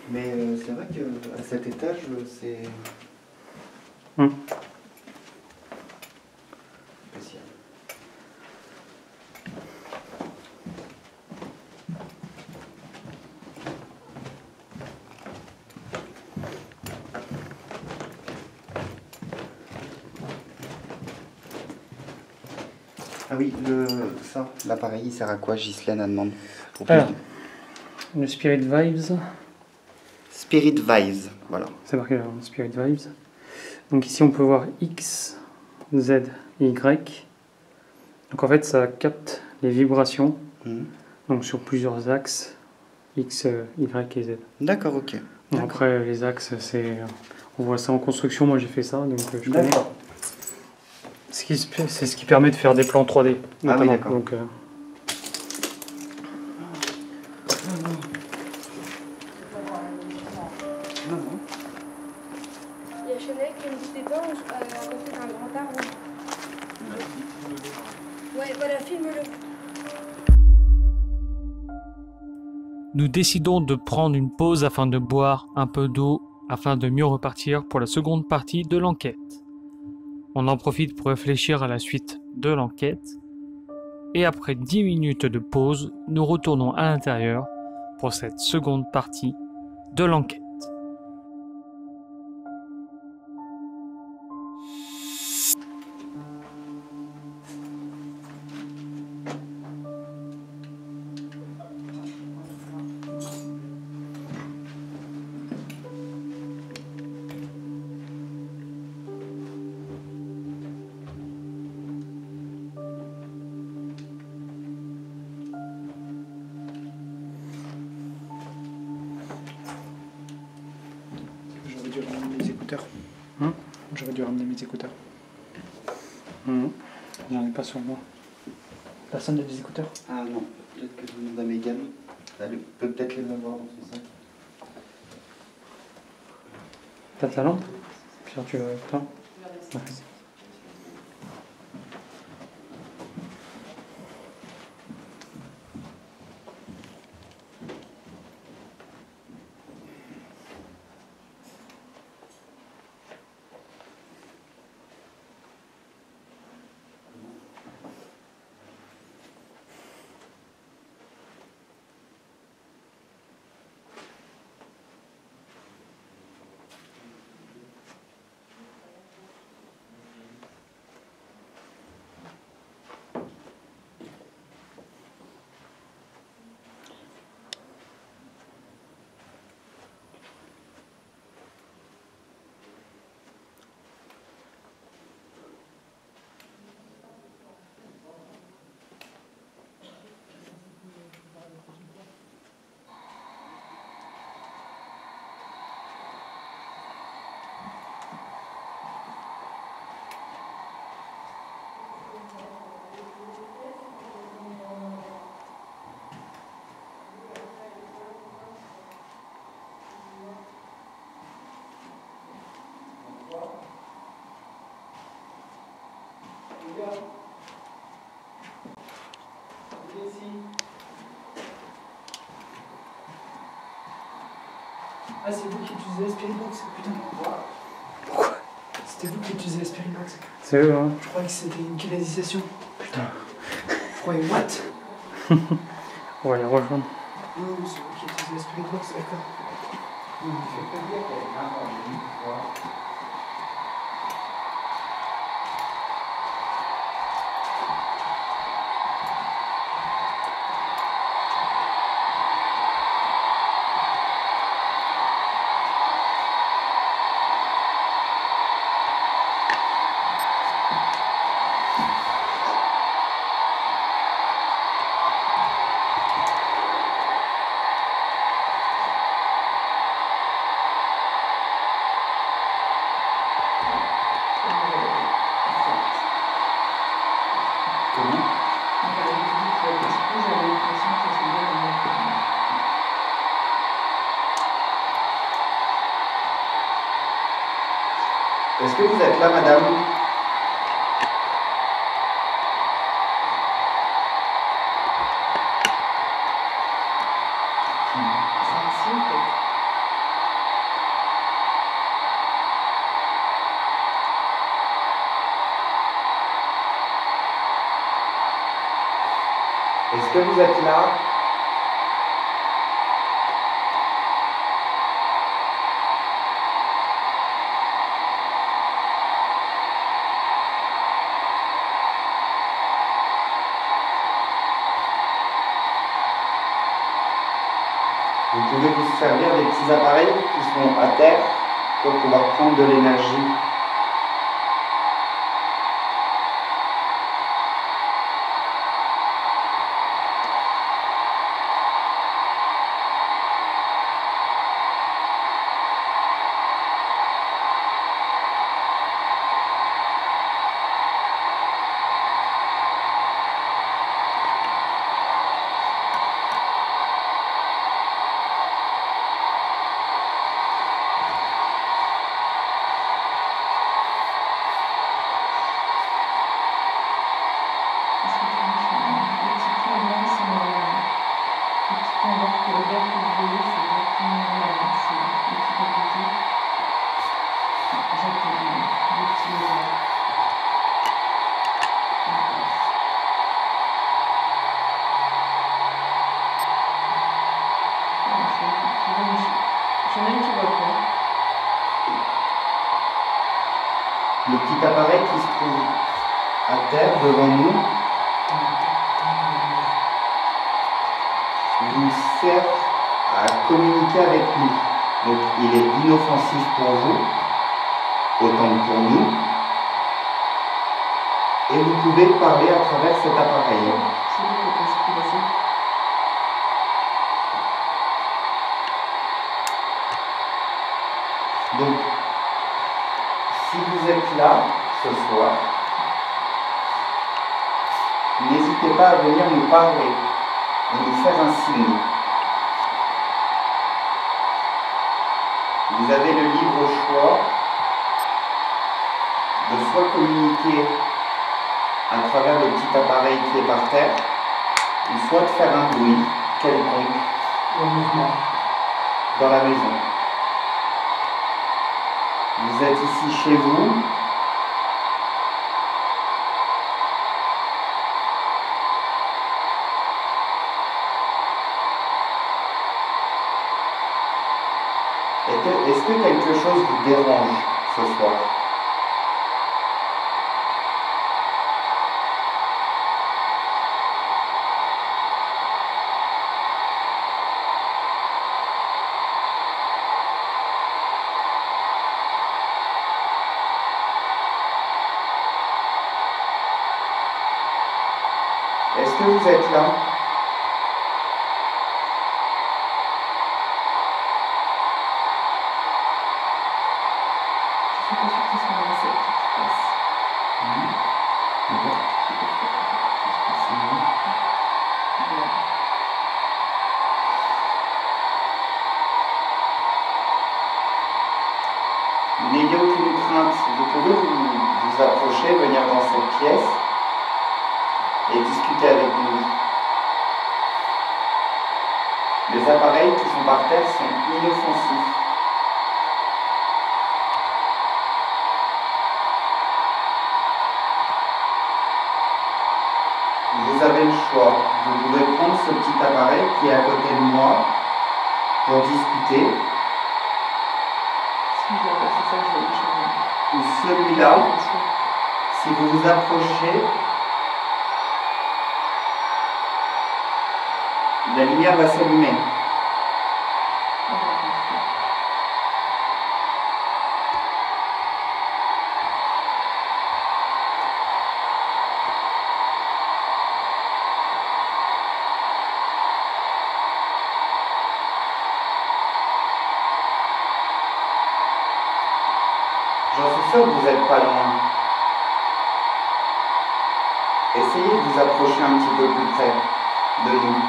Mais c'est vrai qu'à cet étage, c'est spécial. Ah oui, l'appareil, il sert à quoi, Ghislaine, elle demande pour Alors, plus le Spirit Vibes, Spirit Vibes, voilà. c'est marqué là, Spirit Vibes. Donc ici on peut voir X, Z et Y. Donc en fait ça capte les vibrations, donc sur plusieurs axes, X, Y et Z. D'accord, ok. Bon, après les axes, on voit ça en construction, moi j'ai fait ça, donc je connais. D'accord. C'est ce qui permet de faire des plans 3D, notamment. oui, d'accord. Donc, Il y a Chanel qui me dit d'éteindre à côté d'un grand arbre. Vous voulez que je l'éteigne? Ou... Non, non, non. Il y a Chanel qui me dit d'éteindre à côté d'un grand arbre. Vous voulez que je l'éteigne? Ou... Non, non. Il y a Chanel qui me dit d'éteindre à côté d'un grand arbre. Vous voulez que je l'éteigne? voilà, filme-le. Nous décidons de prendre une pause afin de boire un peu d'eau afin de mieux repartir pour la seconde partie de l'enquête. On en profite pour réfléchir à la suite de l'enquête. Et après 10 minutes de pause, nous retournons à l'intérieur pour cette seconde partie de l'enquête. J'aurais dû ramener mes écouteurs. J'aurais dû ramener mes écouteurs. J'en ai pas sur moi. Personne n'a des écouteurs? Ah non, peut-être que je demande à Mégane. Elle peut peut-être les avoir dans son sac. T'as ta lampe? Pierre, tu veux avec toi? Ouais. Ah, c'est vous qui utilisez la Spirit Box, putain. Pourquoi? C'était vous qui utilisez la Spirit Box. C'est eux, hein. Je croyais que c'était une canalisation. Putain. Je croyais what? On va les rejoindre. Non, c'est vous qui utilisez la Spirit Box, d'accord. Je peux dire qu'elle est incendie, quoi. Est-ce que vous êtes là, madame? Est-ce que vous êtes là? Vous pouvez vous servir des petits appareils qui sont à terre pour pouvoir prendre de l'énergie. appareil qui se trouve à terre devant nous vous sert à communiquer avec nous. Donc il est inoffensif pour vous, autant que pour nous. Et vous pouvez parler à travers cet appareil. Donc, si vous êtes là ce soir, n'hésitez pas à venir nous parler et nous faire un signe. Vous avez le libre choix de soit communiquer à travers le petit appareil qui est par terre, ou soit de faire un bruit quelconque dans la maison. Vous êtes ici chez vous. Est-ce que quelque chose vous dérange ce soir? Est-ce que vous êtes là? Je suis pas sûre qu'ils sont assez efficaces. N'ayez aucune crainte, vous pouvez vous approcher, venir dans cette pièce et discuter avec nous. Les appareils qui sont par terre sont inoffensifs. Vous avez le choix. Vous pouvez prendre ce petit appareil qui est à côté de moi pour discuter, C'est ça que je vais ou celui-là, si vous vous approchez, la lumière va s'allumer. J'en suis sûr que vous n'êtes pas loin. Essayez de vous approcher un petit peu plus près de nous.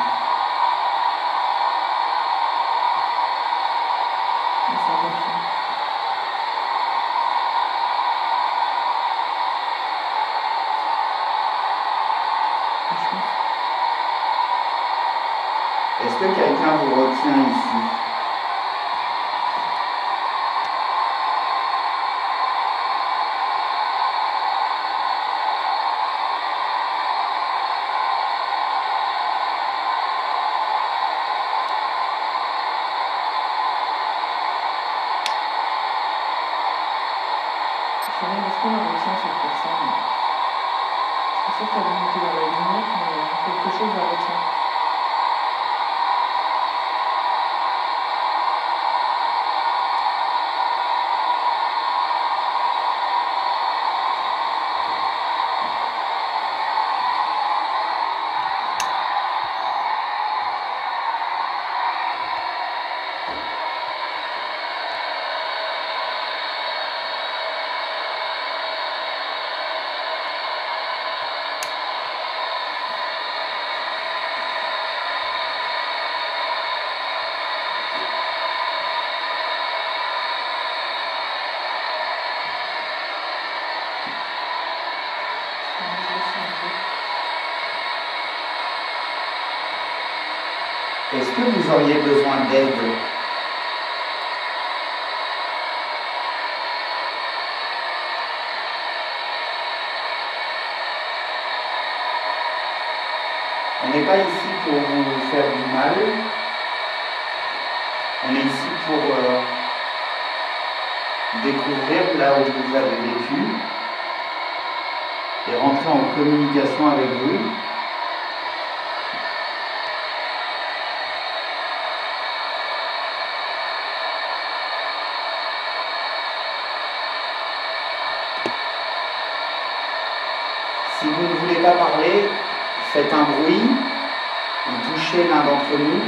Est-ce que quelqu'un vous retient ici? Est-ce qu'on a retient cette personne? Je suis sûre qu'elle est montée dans la lumière, mais quelque chose la retient. Est-ce que vous auriez besoin d'aide? On n'est pas ici pour vous faire du mal. On est ici pour découvrir là où vous avez vécu et rentrer en communication avec vous. Si vous ne voulez pas parler, faites un bruit ou touchez l'un d'entre nous.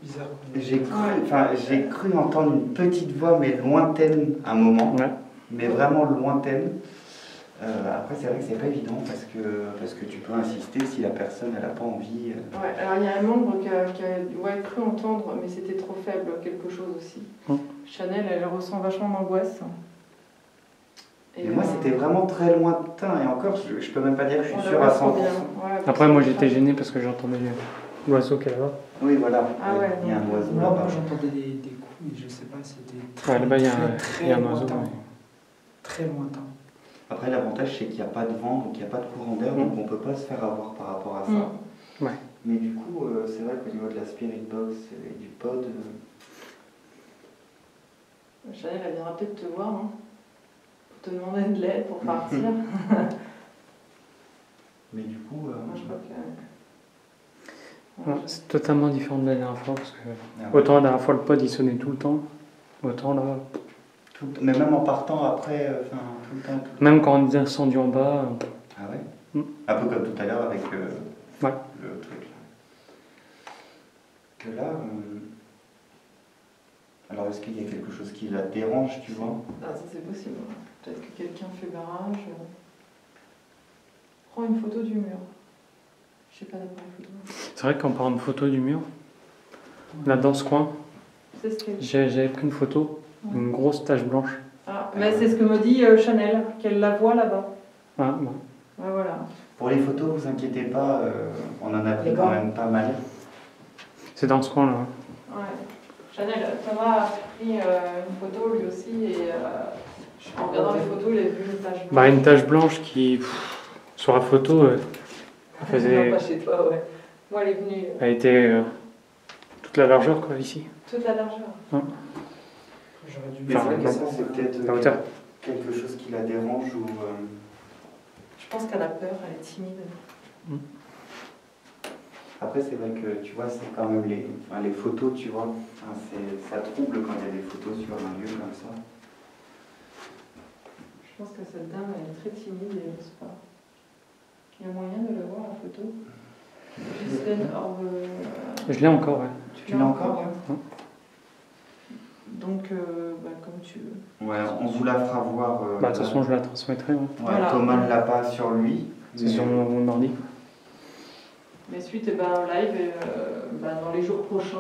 Bizarre. J'ai cru entendre une petite voix, mais lointaine, à un moment, Ouais. mais vraiment lointaine. Après, c'est vrai que c'est pas évident parce que tu peux insister si la personne elle n'a pas envie. Ouais, alors il y a un membre qui a cru entendre, mais c'était trop faible, quelque chose aussi. Chanel, elle ressent vachement d'angoisse. Mais moi, c'était vraiment très lointain, et encore, je peux même pas dire que je suis on sûr la à voit trop 100%. bien. Ouais, Après, moi j'étais gêné parce que j'entendais l'oiseau qu'elle a. Oui, voilà. Ah ouais, Il y a un oiseau Moi, là-bas. j'entendais des coups, mais je sais pas, c'était très, Ouais, là-bas, il y a très il y a un oiseau. lointain. Ouais. Très lointain. Après, l'avantage, c'est qu'il n'y a pas de vent, donc il n'y a pas de courant d'air, donc on ne peut pas se faire avoir par rapport à ça. Ouais. Mais du coup, c'est vrai qu'au niveau de la Spirit Box et du pod, Chanel, elle viendra peut-être te voir, hein, pour te demander de l'aide pour partir. mais du coup, Moi, je crois que... Ouais, c'est totalement différent de la dernière fois parce que ah ouais. autant la dernière fois le pod il sonnait tout le temps, autant là. Mais même en partant après, tout le temps. Même quand on est descendu en bas. Ah ouais. Un peu comme tout à l'heure avec Ouais. le truc là. Que là, alors est-ce qu'il y a quelque chose qui la dérange, tu vois? Ah, ça c'est possible. Peut-être que quelqu'un fait barrage. Prends une photo du mur. Je sais pas d'appareil photo. C'est vrai qu'en parlant de photo du mur, là dans ce coin, C'est ce qu'elle... j'avais pris une photo, une grosse tache blanche. Ah, mais c'est ce que me dit Chanel, qu'elle la voit là-bas. Ah, bon. Ouais, voilà. Pour les photos, vous inquiétez pas, on en a pris quand même pas mal. C'est dans ce coin là. Ouais. Chanel, Thomas a pris une photo lui aussi et en regardant les photos, il a vu une tache blanche. Bah, une tache blanche qui, sur la photo, elle Non, faisait. pas chez toi, ouais. Moi, elle est venue Elle était toute la largeur quoi ici. toute la largeur. J'aurais dû Mais c'est vrai que ça, c'est peut-être La hauteur. quelque chose qui la dérange ou. Je pense qu'elle a peur, elle est timide. Après, c'est vrai que tu vois, c'est quand même les photos, tu vois. Ça trouble quand il y a des photos sur un lieu comme ça. Je pense que cette dame, elle est très timide et elle n'ose pas. Il y a moyen de la voir, la photo. Ghislaine Orbe... Je l'ai encore, ouais. Tu l'as encore, ouais. Donc, comme tu veux. Ouais, on vous la fera voir. Bah, de toute façon, je la transmettrai. Ouais. Ouais, Voilà. Thomas ne l'a pas sur lui. C'est sur mon ordi. Mais suite, en live, dans les jours prochains,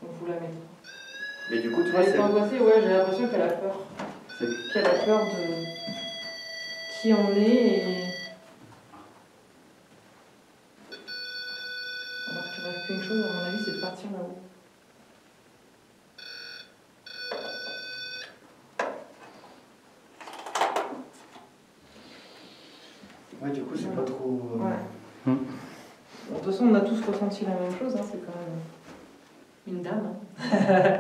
on vous la mettra. Mais du coup, toi, Elle est angoissée, ouais, j'ai l'impression qu'elle a peur. Qu'elle a peur de qui on est et... Alors qu'il ne reste qu'une chose, à mon avis, c'est de partir là-haut. Ouais, du coup, c'est pas trop. Ouais. Bon, de toute façon, on a tous ressenti la même chose, hein, c'est quand même une dame. Hein.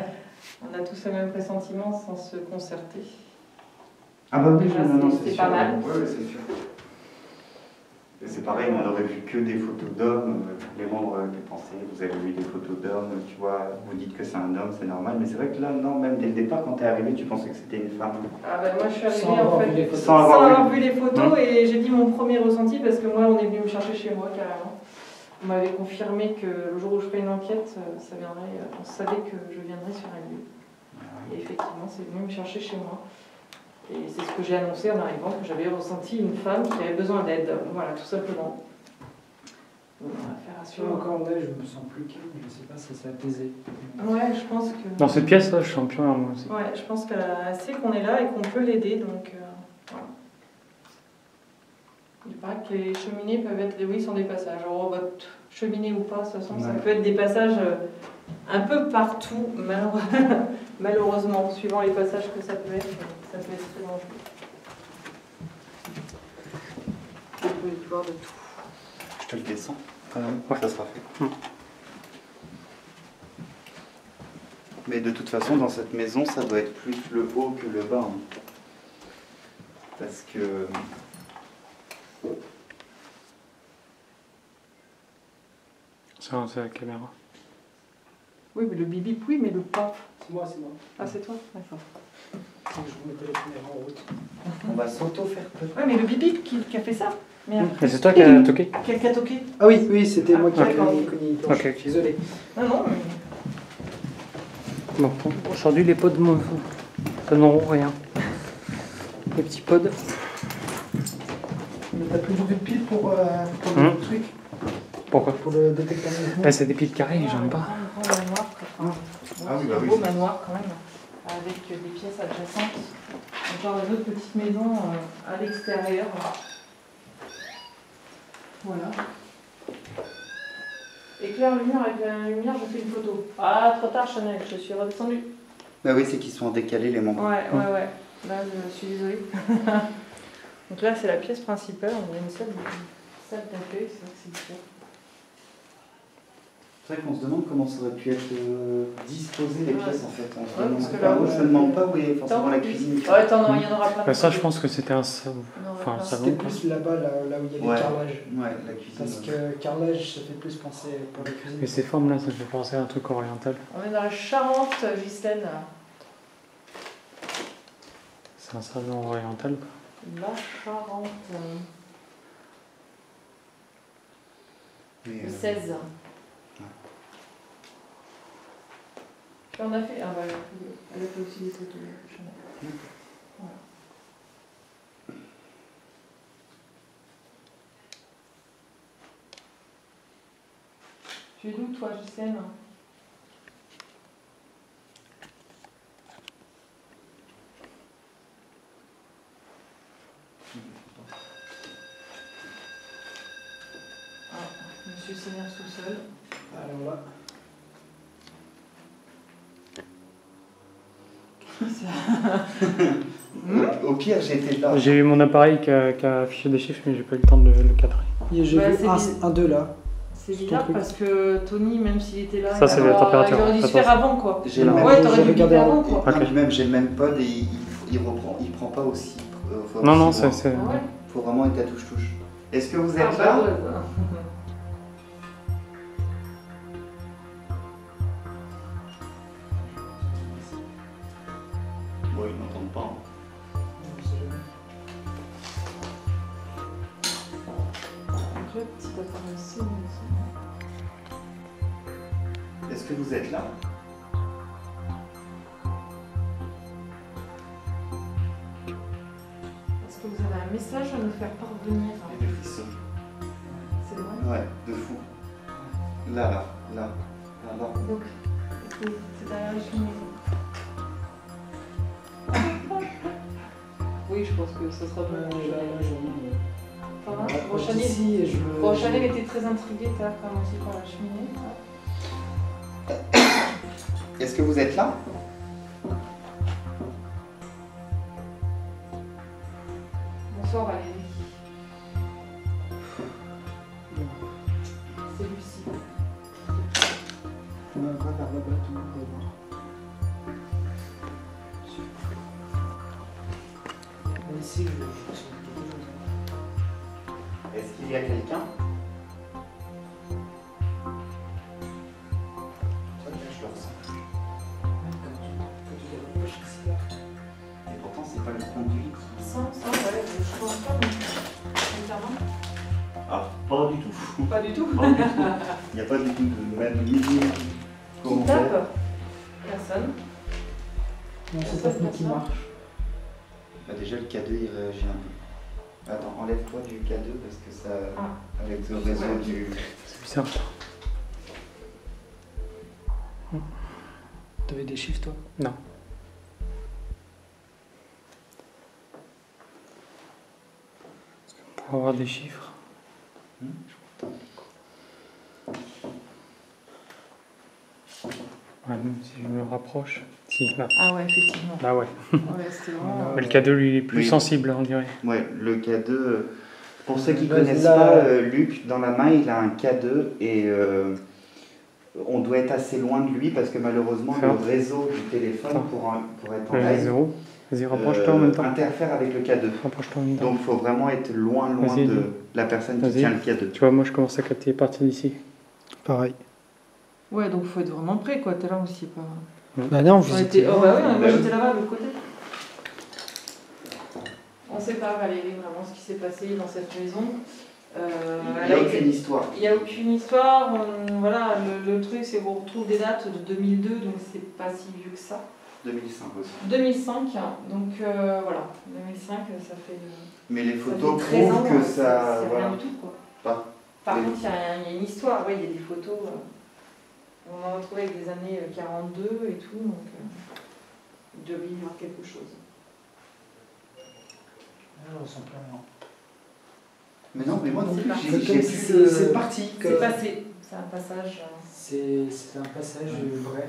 On a tous le même pressentiment sans se concerter. Ah bah oui, Déjà, non, c'est sûr. pas mal. Ouais, c'est sûr. Et c'est pareil, on aurait vu que des photos d'hommes, les membres des pensées, vous avez vu des photos d'hommes, tu vois, vous dites que c'est un homme, c'est normal, mais c'est vrai que là, non, même dès le départ, quand t'es arrivé, tu pensais que c'était une femme. Ah bah moi je suis arrivée Sans en avoir fait vu les photos. sans avoir vu les photos et j'ai dit mon premier ressenti parce que moi on est venu me chercher chez moi carrément. On m'avait confirmé que le jour où je ferais une enquête, ça viendrait, on savait que je viendrais sur un lieu. Et effectivement c'est venu me chercher chez moi. Et c'est ce que j'ai annoncé en arrivant, que j'avais ressenti une femme qui avait besoin d'aide, voilà tout simplement. Affaire à Sur suivre. encore là, je me sens plus calme, je sais pas, ça s'est apaisé. Ouais, je pense que. Dans cette pièce, là, je sens plus rien, moi aussi. Ouais, je pense qu'elle sait qu'on est là et qu'on peut l'aider, donc voilà. Il paraît que les cheminées peuvent être, oui, sont des passages. Alors, votre cheminée ou pas, de toute façon, ça Ouais. peut être des passages un peu partout, malheureusement, suivant les passages que ça peut être très dangereux. On peut y voir de tout. Je te le descends quand même, Ouais. ça sera fait. Mais de toute façon, dans cette maison, ça doit être plus le haut que le bas. Hein. Parce que... C'est la caméra. Oui, mais le bip oui, mais le pas. C'est moi, c'est moi. Ah, c'est toi? D'accord. Je vous mettais la caméra en route. On va s'auto-faire peur. Ouais, mais le bip qui a fait ça. Merde. Mais c'est toi qui as toqué? Qui a toqué? Ah oui, oui, c'était moi qui ai d'accord. connu. Ok. Désolé. Non, non, mais... Bon, aujourd'hui, les pods ça n'auront rien. Les petits pods. Mais t'as plus beaucoup de piles pour Hum. le truc, Pourquoi? pour le détecteur de mouvement. C'est des piles carrées, j'aime pas. Un grand manoir, enfin, Ah oui, bah un oui, beau c'est- manoir quand même, avec des pièces adjacentes. Encore une autre petite maison à l'extérieur. Voilà. Éclair, lumière, avec la lumière, je fais une photo. Ah, trop tard, Chanel, je suis redescendue. Bah oui, c'est qu'ils sont en décalé les membres. Ouais. Là, je suis désolée. Donc là, c'est la pièce principale. On a une salle d'accueil, c'est vrai que c'est bien. C'est vrai qu'on se demande comment ça aurait pu être disposé les pièces en fait. On se Ouais, demande parce que pas. là, Moi, je me demande pas où est forcément la cuisine. Ouais, il y en aura plein. Bah, ça, je pense que c'était un salon. Non, Enfin, un plein. salon. C'était plus là-bas, là où il y avait Ouais. le carrelage. Ouais, la cuisine. Parce que carrelage, ça fait plus penser pour la cuisine. Mais ces formes-là, ça me fait penser à un truc oriental. On est dans la Charente, Ghislaine. C'est un salon oriental, quoi. La Charente. Mais, Le 16. Puis on a fait. Ah bah, elle a fait aussi des photos. Chanel. Voilà. Tu es d'où, toi, Ghislaine? Ah, Monsieur Seigneur sous-sol. Alors là, Au pire, j'étais là. J'ai eu mon appareil qui a affiché des chiffres, mais j'ai pas eu le temps de le cadrer. j'ai Ouais, vu c'est un 2 là. C'est C'est ton bizarre truc. parce que Tony, même s'il était là, Ça, c'est la température. il aurait dû se faire avant quoi. J'ai le Ouais, même, Ouais, t'aurais j'ai dû regardé regarder avant. avant quoi. Ok. non, même j'ai le même pod et il prend pas aussi. Non, non, aussi c'est. loin. Ah ouais. Faut vraiment être à touche-touche. Est-ce que vous Ah, êtes bah, là? ouais, ouais. Bon, ils m'entendent pas. Hein. Donc là, petit appareil CMS. Est-ce que vous êtes là? Est-ce que vous avez un message à nous faire parvenir? Et des frissons. C'est vrai. Ouais, de fou. Là. Donc, c'est derrière la cheminée. Oui, je pense que ce sera bon. Ça va? Bon, Chanel était très intriguée, t'as quand même aussi par la cheminée. Est-ce que vous êtes là? Bonsoir Valérie. C'est Lucie. On va vers là-bas, tout le monde va voir. Mais ici, je suis Est-ce qu'il y a quelqu'un? Je le ressens. Et pourtant, c'est pas le conduit. Ça, ouais, je pense pas, mais sincèrement. Ah, pas du tout. Pas du tout. Pas du tout. Il n'y a pas du tout de même milieu. Qui tape? Personne. Non, c'est pas nous qui marche. Bah déjà, le K2 il réagit un peu. Attends, enlève-toi du K2 parce que ça. Ah. Avec le réseau Ouais. du. Bizarre. T'avais des chiffres, toi? Non. Pour avoir des chiffres. Ouais, même si je me rapproche. Si, là. Ah ouais, effectivement. Là, ouais. Ouais, c'était vraiment... Mais le K2, lui, il est plus Oui. sensible, on dirait. Ouais, le K2, pour ceux qui ne Là, connaissent là, pas, Luc, dans la main, il a un K2 et on doit être assez loin de lui parce que malheureusement, Faire. le réseau du téléphone Attends. pour être en Vas-y, live zéro. Vas-y, rapproche-toi en même temps. interfère avec le K2. Rapproche-toi en même temps. Donc il faut vraiment être loin Vas-y, de la personne qui vas-y. tient le K2. Tu vois, moi, je commence à capter les parties d'ici. Pareil. Ouais, donc faut être vraiment prêt, quoi. T'es là aussi, pas... Bah non, vous On étiez était... là. Oh bah oui, moi Bah oui. j'étais là-bas, de l'autre côté. On sait pas, Valérie, vraiment ce qui s'est passé dans cette maison. Il n'y a aucune histoire. Il n'y a aucune histoire. Voilà, le truc, c'est qu'on retrouve des dates de 2002, donc c'est pas si vieux que ça. 2005 aussi. 2005, donc voilà. 2005, ça fait... Mais les ça fait photos 13 ans, prouvent que ça... C'est Voilà. rien du tout, quoi. Pas. Par Oui. contre, il y a une histoire, ouais, il y a des photos. On en a retrouvé avec des années 42 et tout, donc il devait y avoir quelque chose. Ah, on sent plus rien. Mais non, mais moi non C'est plus, parti. j'ai plus C'est parti. C'est passé, c'est un passage. C'est un passage bref.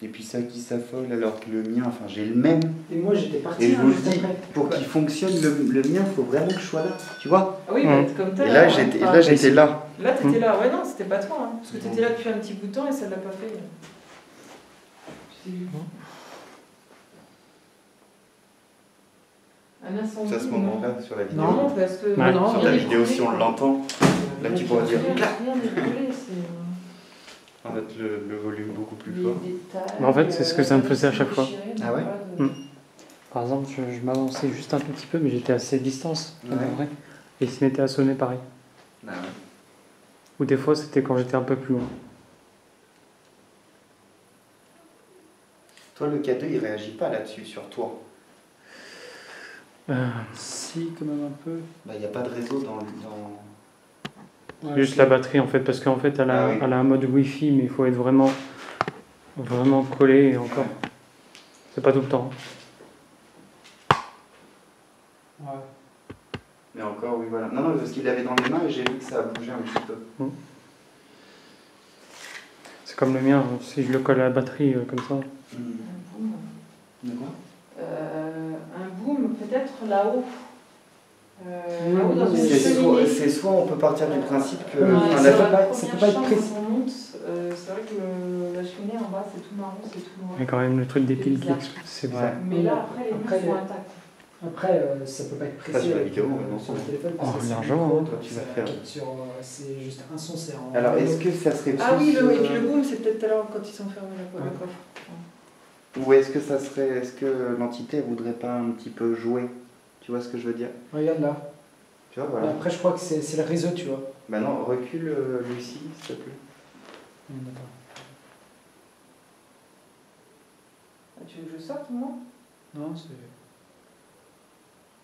Et puis ça qui s'affole alors que le mien, enfin j'ai le même. Et moi, j'étais parti Et je vous le juste dis, après. pour qu'il fonctionne le mien, il faut vraiment que je sois là. Tu vois? Ah oui, bah, comme Et tel. là, j'étais là. Là, t'étais là. Ouais, non, c'était pas toi. Hein, parce que t'étais là depuis un petit bout de temps et ça l'a pas fait. Un incendie. C'est à ce moment-là sur la vidéo. Non, parce que. Ouais. non, Sur rien la n'est vidéo, brûlé, si on quoi. l'entend, là tu pourras dire. Rien n'est brûlé, c'est. On va mettre le volume beaucoup plus Les fort. détails, Mais en fait, c'est ce que ça me faisait à chaque fois. Ah ouais Par exemple, je m'avançais juste un tout petit peu, mais j'étais à assez de distance, en Ouais. vrai. Et il se mettait à sonner pareil. Ah ouais. Ou des fois, c'était quand j'étais un peu plus loin. Toi, le K2, il réagit pas là-dessus, sur toi. Si, quand même un peu. Bah, il n'y a pas de réseau dans... Ouais, Juste la batterie, en fait, parce qu'en fait, elle a, Ah oui. elle a un mode Wi-Fi, mais il faut être vraiment collé et encore. C'est pas tout le temps. Ouais. Mais encore, oui, voilà. Non, non, parce qu'il avait dans les mains et j'ai vu que ça a bougé un petit peu. C'est comme le mien, si je le colle à la batterie comme ça. Un boom. D'accord. Un boom, peut-être là-haut. Là-haut dans une C'est cheminée. soit on peut partir du principe que... Ouais, enfin, Sur la- ça la peut pas- première ça peut pas être chambre, précis. on monte, c'est vrai que la cheminée en bas c'est tout marron, c'est tout noir. Il y a quand même le truc des C'est piles qui bizarre. explosent, c'est Ouais. bizarre. Mais là après les Après, murs sont intacts. Après, ça peut pas être précis. Ça, sur la avec, vidéo, ouais, non, sur le c'est- téléphone. Oh, parce que c'est largement, micro, hein. Toi, tu vas ça faire. capte c'est juste un son, c'est en. Alors, est-ce que ça serait plus... Ah oui, et puis le boom c'est peut-être tout à l'heure quand ils sont fermés le Ouais. coffre. Ou est-ce que ça serait... Est-ce que l'entité elle voudrait pas un petit peu jouer? Tu vois ce que je veux dire? Regarde là. Tu vois, Et voilà. après, je crois que c'est le réseau, tu vois. Bah non, recule Lucie, s'il te plaît. D'accord. Ah, tu veux que je sorte moi? Non, c'est.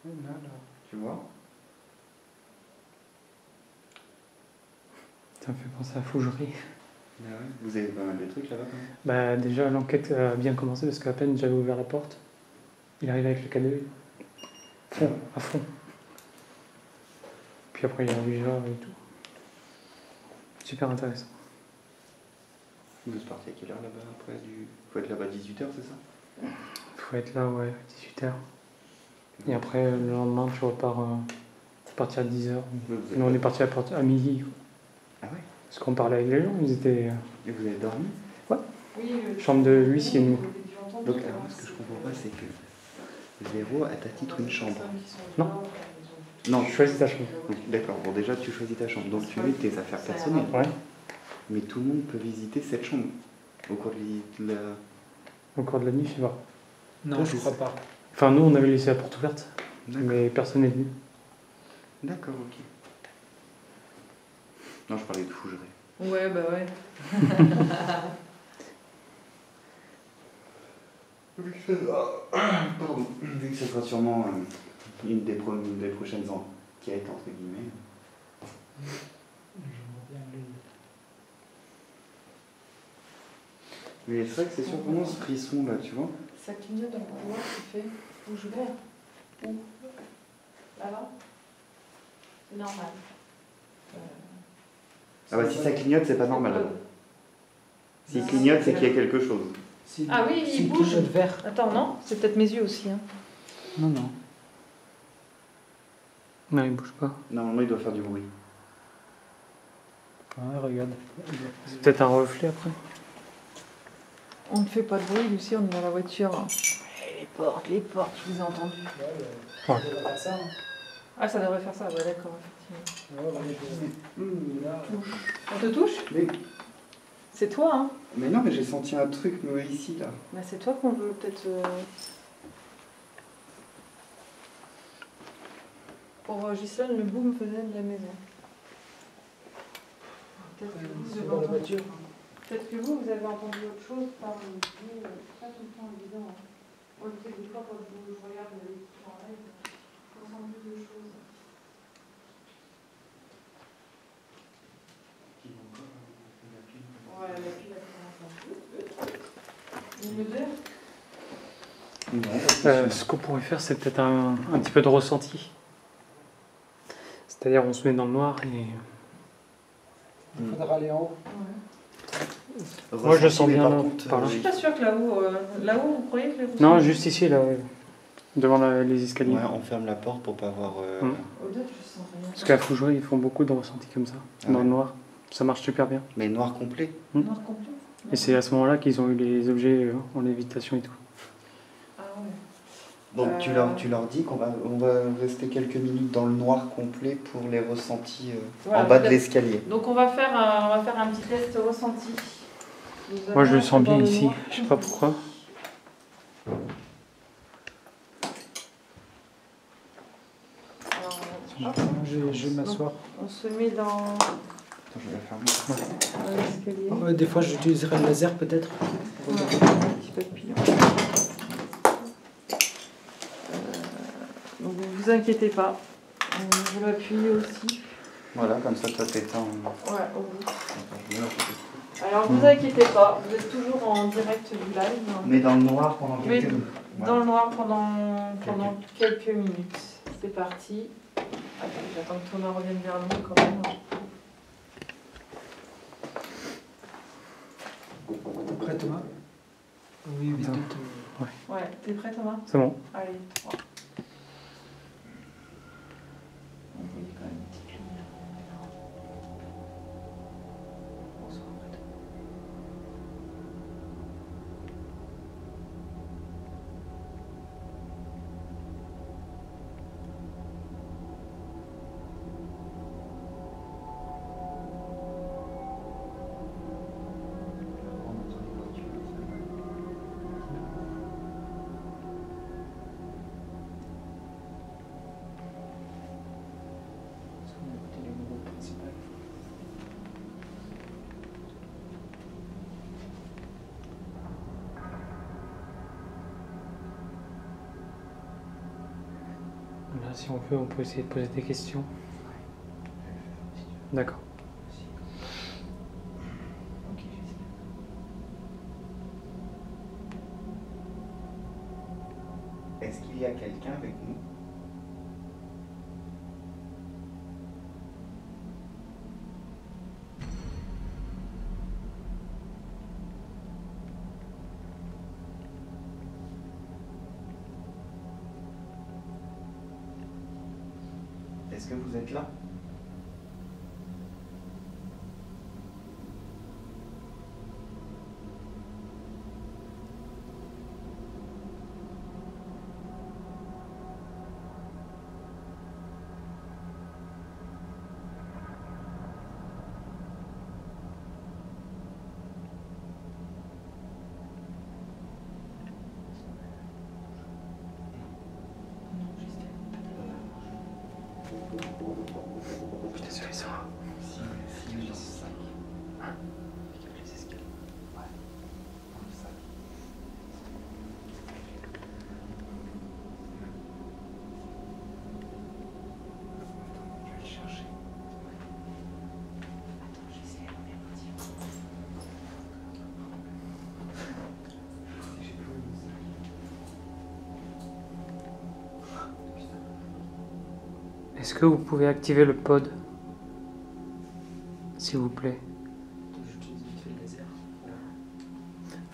Là, là. Tu vois? Ça me fait penser à Fougerie. Ah ouais. Vous avez pas mal de trucs là-bas quand même. Bah, déjà, l'enquête a bien commencé parce qu'à peine j'avais ouvert la porte, il arrive avec le cadeau. Fond, à fond. Puis après, il y a Ouija et tout. Super intéressant. Vous êtes parti à quelle heure là-bas après du... Faut être là-bas 18h, c'est ça? Faut être là, ouais, 18h. Et après, le lendemain, tu repars partir à 10h. Nous, on est parti à midi. Ah ouais? Parce qu'on parlait avec les gens, ils étaient Et vous avez dormi? Oui, chambre de l'huissier, nous. Donc, alors, ce que je comprends pas, c'est que Véro, à ta titre, une chambre. Non. Non, Je choisis ta chambre. donc, d'accord, bon déjà tu choisis ta chambre, donc tu mets tes affaires personnelles. Ouais. Mais tout le monde peut visiter cette chambre au cours de la... Au cours de la nuit, je sais pas. Non, Toi, je c'est crois ça. pas. Enfin, nous, on avait laissé la porte ouverte, D'accord, mais personne n'est venu. d'accord, ok. Non, je parlais de fougerie. Ouais, bah ouais. Pardon. Vu que ce sera sûrement une des prochaines enquêtes, entre guillemets. Mais c'est vrai que c'est surprenant ce frisson là, tu vois. Ça clignote dans le couloir, tu fais rouge vert. Où? Là-bas? C'est normal. Ah bah si ça clignote, c'est pas normal. S'il clignote, c'est qu'il y a quelque chose. Ah oui, il bouge. Clignote vert. Attends, non? C'est peut-être mes yeux aussi. Hein. Non, non. Non, il bouge pas. Normalement, il doit faire du bruit. Ouais, regarde. C'est peut-être un reflet après. On ne fait pas de bruit, Lucie, on est dans la voiture. Les portes, je vous ai entendu. On devrait faire ça. Hein. Ah, ça devrait faire ça, ouais, d'accord, effectivement. Là. On te touche? Mais, C'est toi, hein? mais non, mais j'ai senti un truc me ici là. Bah, c'est toi qu'on veut peut-être. Pour Ghislaine, le boom venait de la maison. Peut-être que vous avez entendu. Peut-être que vous avez entendu autre chose par le bruit, c'est pas tout le temps évident. Hein. Moi, je sais que des fois, quand je regarde les trucs en live, je ressens plus de choses. Ouais, la pile a commencé un peu. Une odeur? Non, pas de souci. Ce qu'on pourrait faire, c'est peut-être un petit peu de ressenti. C'est-à-dire, on se met dans le noir et. Il faudra aller en haut. Ouais. Moi, je le sens Ressenti, mais bien par là, contre, par là. Je suis pas sûre que là-haut, vous croyez que les roues Non, sont- juste ici, là, devant les escaliers. Ouais, on ferme la porte pour pas avoir. Odeur, je sens rien. Parce qu'à Fougeray, ils font beaucoup de ressentis comme ça, Ah dans ouais. le noir. Ça marche super bien. Mais noir complet. Noir complet. Et c'est à ce moment-là qu'ils ont eu les objets en lévitation et tout. Ah ouais. Donc tu leur dis qu'on on va rester quelques minutes dans le noir complet pour les ressentis Voilà, en bas de peut-être. l'escalier. Donc on va faire un petit test ressenti. Nous Moi, je le allons sens bien dans le ici. noir Je sais pas complet. pourquoi. Alors, hop, Je vais m'asseoir. on se met dans Attends, je vais la fermer. l'escalier. Des fois, j'utiliserai le laser peut-être. Ouais, un petit peu de pile. Donc ne vous inquiétez pas. Je vais m'appuyer aussi. Voilà, comme ça, toi t'éteins. Ouais, au bout. Attends, je mets un peu. Alors vous inquiétez pas, vous êtes toujours en direct du live. Mais dans le noir pendant Oui, quelques minutes. Dans le noir pendant quelques minutes. C'est parti. Attends, j'attends que Thomas revienne vers nous quand même. Prêt, Thomas? Oui, oui. Attends. Ouais, t'es prêt Thomas? C'est bon. Allez, 3. On voyait quand même une petite lumière. Bonsoir, prêt. Là, si on peut essayer de poser des questions. D'accord. Ok, j'espère. Est-ce qu'il y a quelqu'un avec nous? Est-ce que vous êtes là? Putain, sur les soins. Si, j'ai 5. Les escaliers. Ouais. Dans le sac. Je vais le chercher. Est-ce que vous pouvez activer le pod, s'il vous plaît? J'utilise vite fait le laser.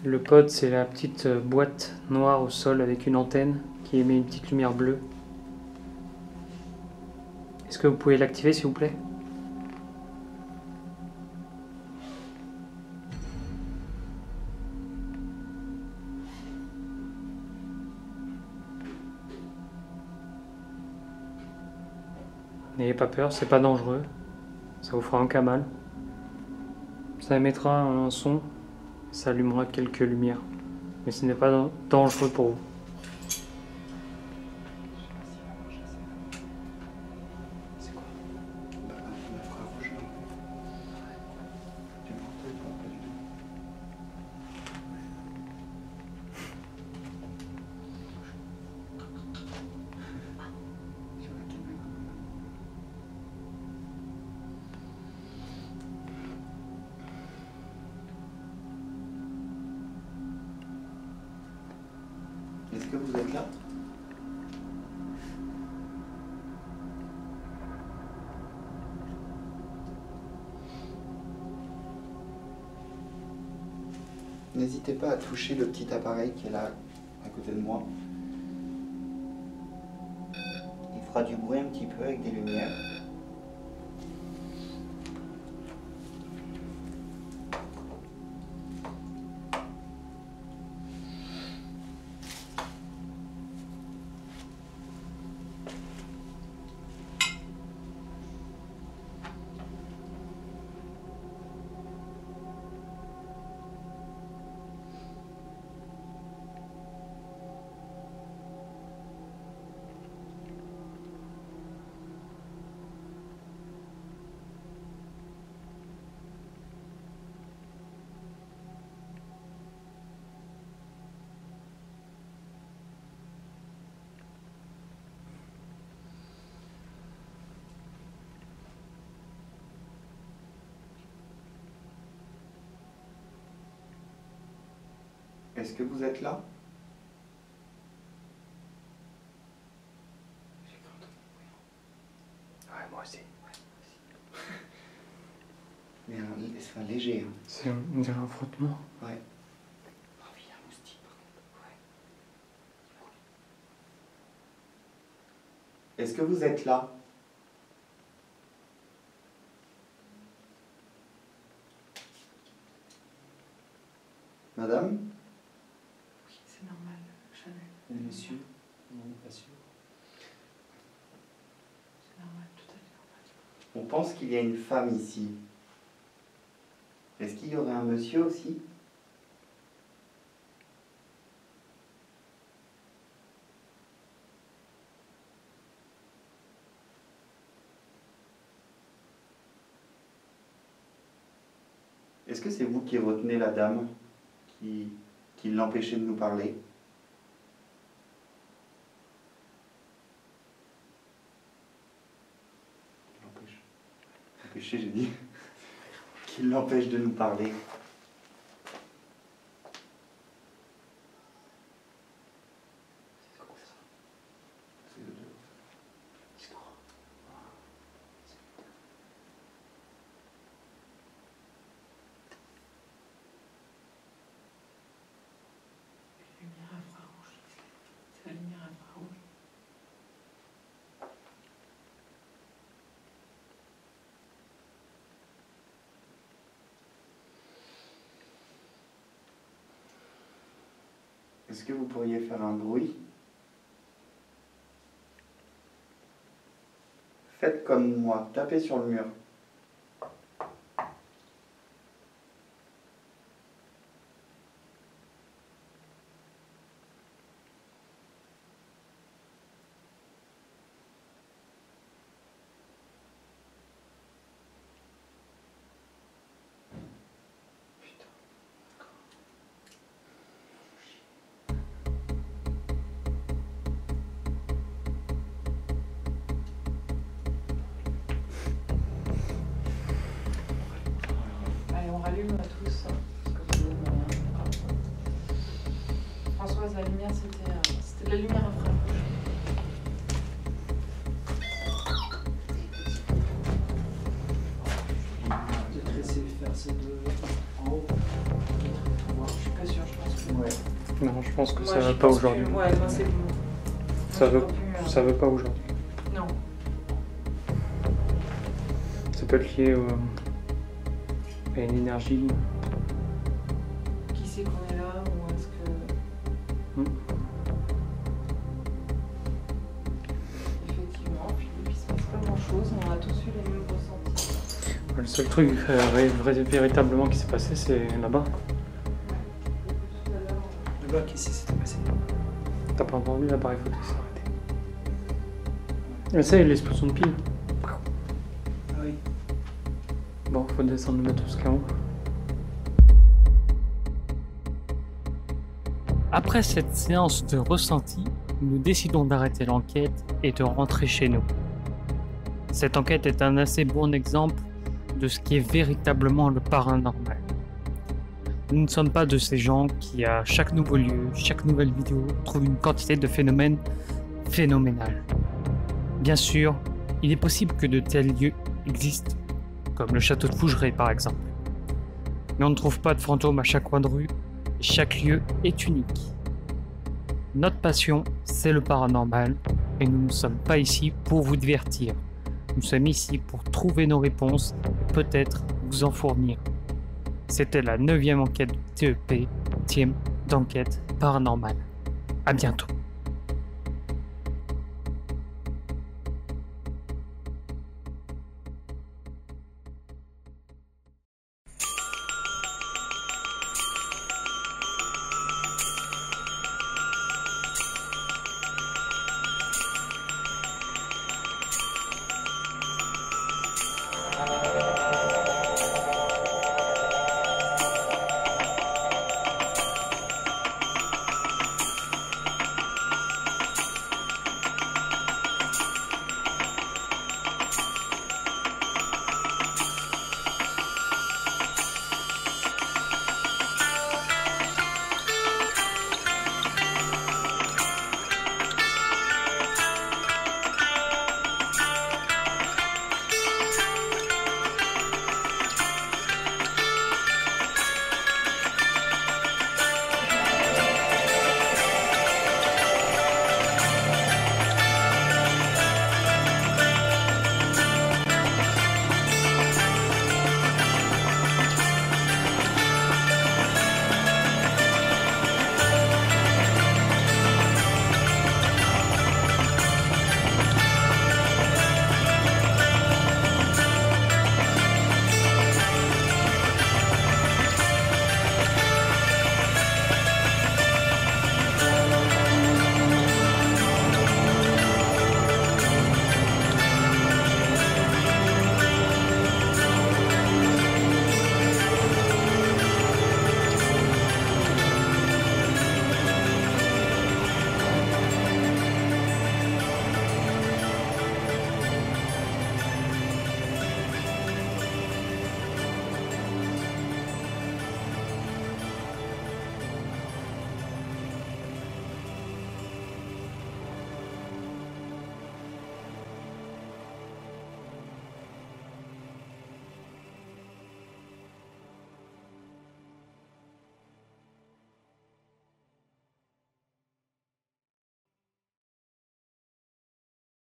Le pod, c'est la petite boîte noire au sol avec une antenne qui émet une petite lumière bleue. Est-ce que vous pouvez l'activer, s'il vous plaît? N'ayez pas peur, c'est pas dangereux. Ça vous fera aucun mal. Ça émettra un son, ça allumera quelques lumières. Mais ce n'est pas dangereux pour vous. C'est quoi? Bah, l'infrarouge. Tu m'entends ou pas du tout? Sur la caméra. Est-ce que vous êtes là? N'hésitez pas à toucher le petit appareil qui est là, à côté de moi. Il fera du bruit un petit peu avec des lumières. Est-ce que vous êtes là? J'ai cru entendre un bruit. Ouais, moi aussi. Mais c'est un léger. Hein. C'est, on dirait un frottement. Ouais. Oh oui, il y a un moustique par contre. Ouais. Est-ce que vous êtes là? Madame? Oui, c'est normal, Chanel. Monsieur? Non, pas sûr. C'est normal, tout à fait normal. On pense qu'il y a une femme ici. Est-ce qu'il y aurait un monsieur aussi? Est-ce que c'est vous qui retenez la dame qui l'empêchait de nous parler? Empêcher, j'ai dit. Qui l'empêche de nous parler. Lumière infrarouge. C'est la lumière infrarouge. Est-ce que vous pourriez faire un bruit? Faites comme moi, tapez sur le mur. Allez, on rallume tous. Parce que Françoise, la lumière, c'était de la lumière infrarouge. Ouais. Non, je pense que Moi, ça va je pas pense que- aujourd'hui. Ouais, moi c'est bon. Ça Moi, veut, j'ai pas pu, ça veut pas aujourd'hui. Non. Ça peut être lié à une énergie. Qui c'est qu'on est là ou est-ce que. Hmm. Effectivement, puis il se passe pas grand chose, on a tous eu les mêmes ressentis. Le seul truc véritablement qui s'est passé, c'est là-bas. Tout à l'heure, Le bas, qu'est-ce qui s'était passé? T'as pas entendu l'appareil photo s'est arrêté. Ah, ça y est, l'explosion de pile. Ah oui. Bon, faut descendre le mettre jusqu'en haut. Après cette séance de ressenti, nous décidons d'arrêter l'enquête et de rentrer chez nous. Cette enquête est un assez bon exemple de ce qui est véritablement le paranormal. Nous ne sommes pas de ces gens qui, à chaque nouveau lieu, chaque nouvelle vidéo, trouvent une quantité de phénomènes phénoménales. Bien sûr, il est possible que de tels lieux existent, comme le château de Fougeray par exemple. Mais on ne trouve pas de fantômes à chaque coin de rue, et chaque lieu est unique. Notre passion, c'est le paranormal, et nous ne sommes pas ici pour vous divertir. Nous sommes ici pour trouver nos réponses et peut-être vous en fournir. C'était la 9e enquête de TEP, team d'enquête paranormale. À bientôt.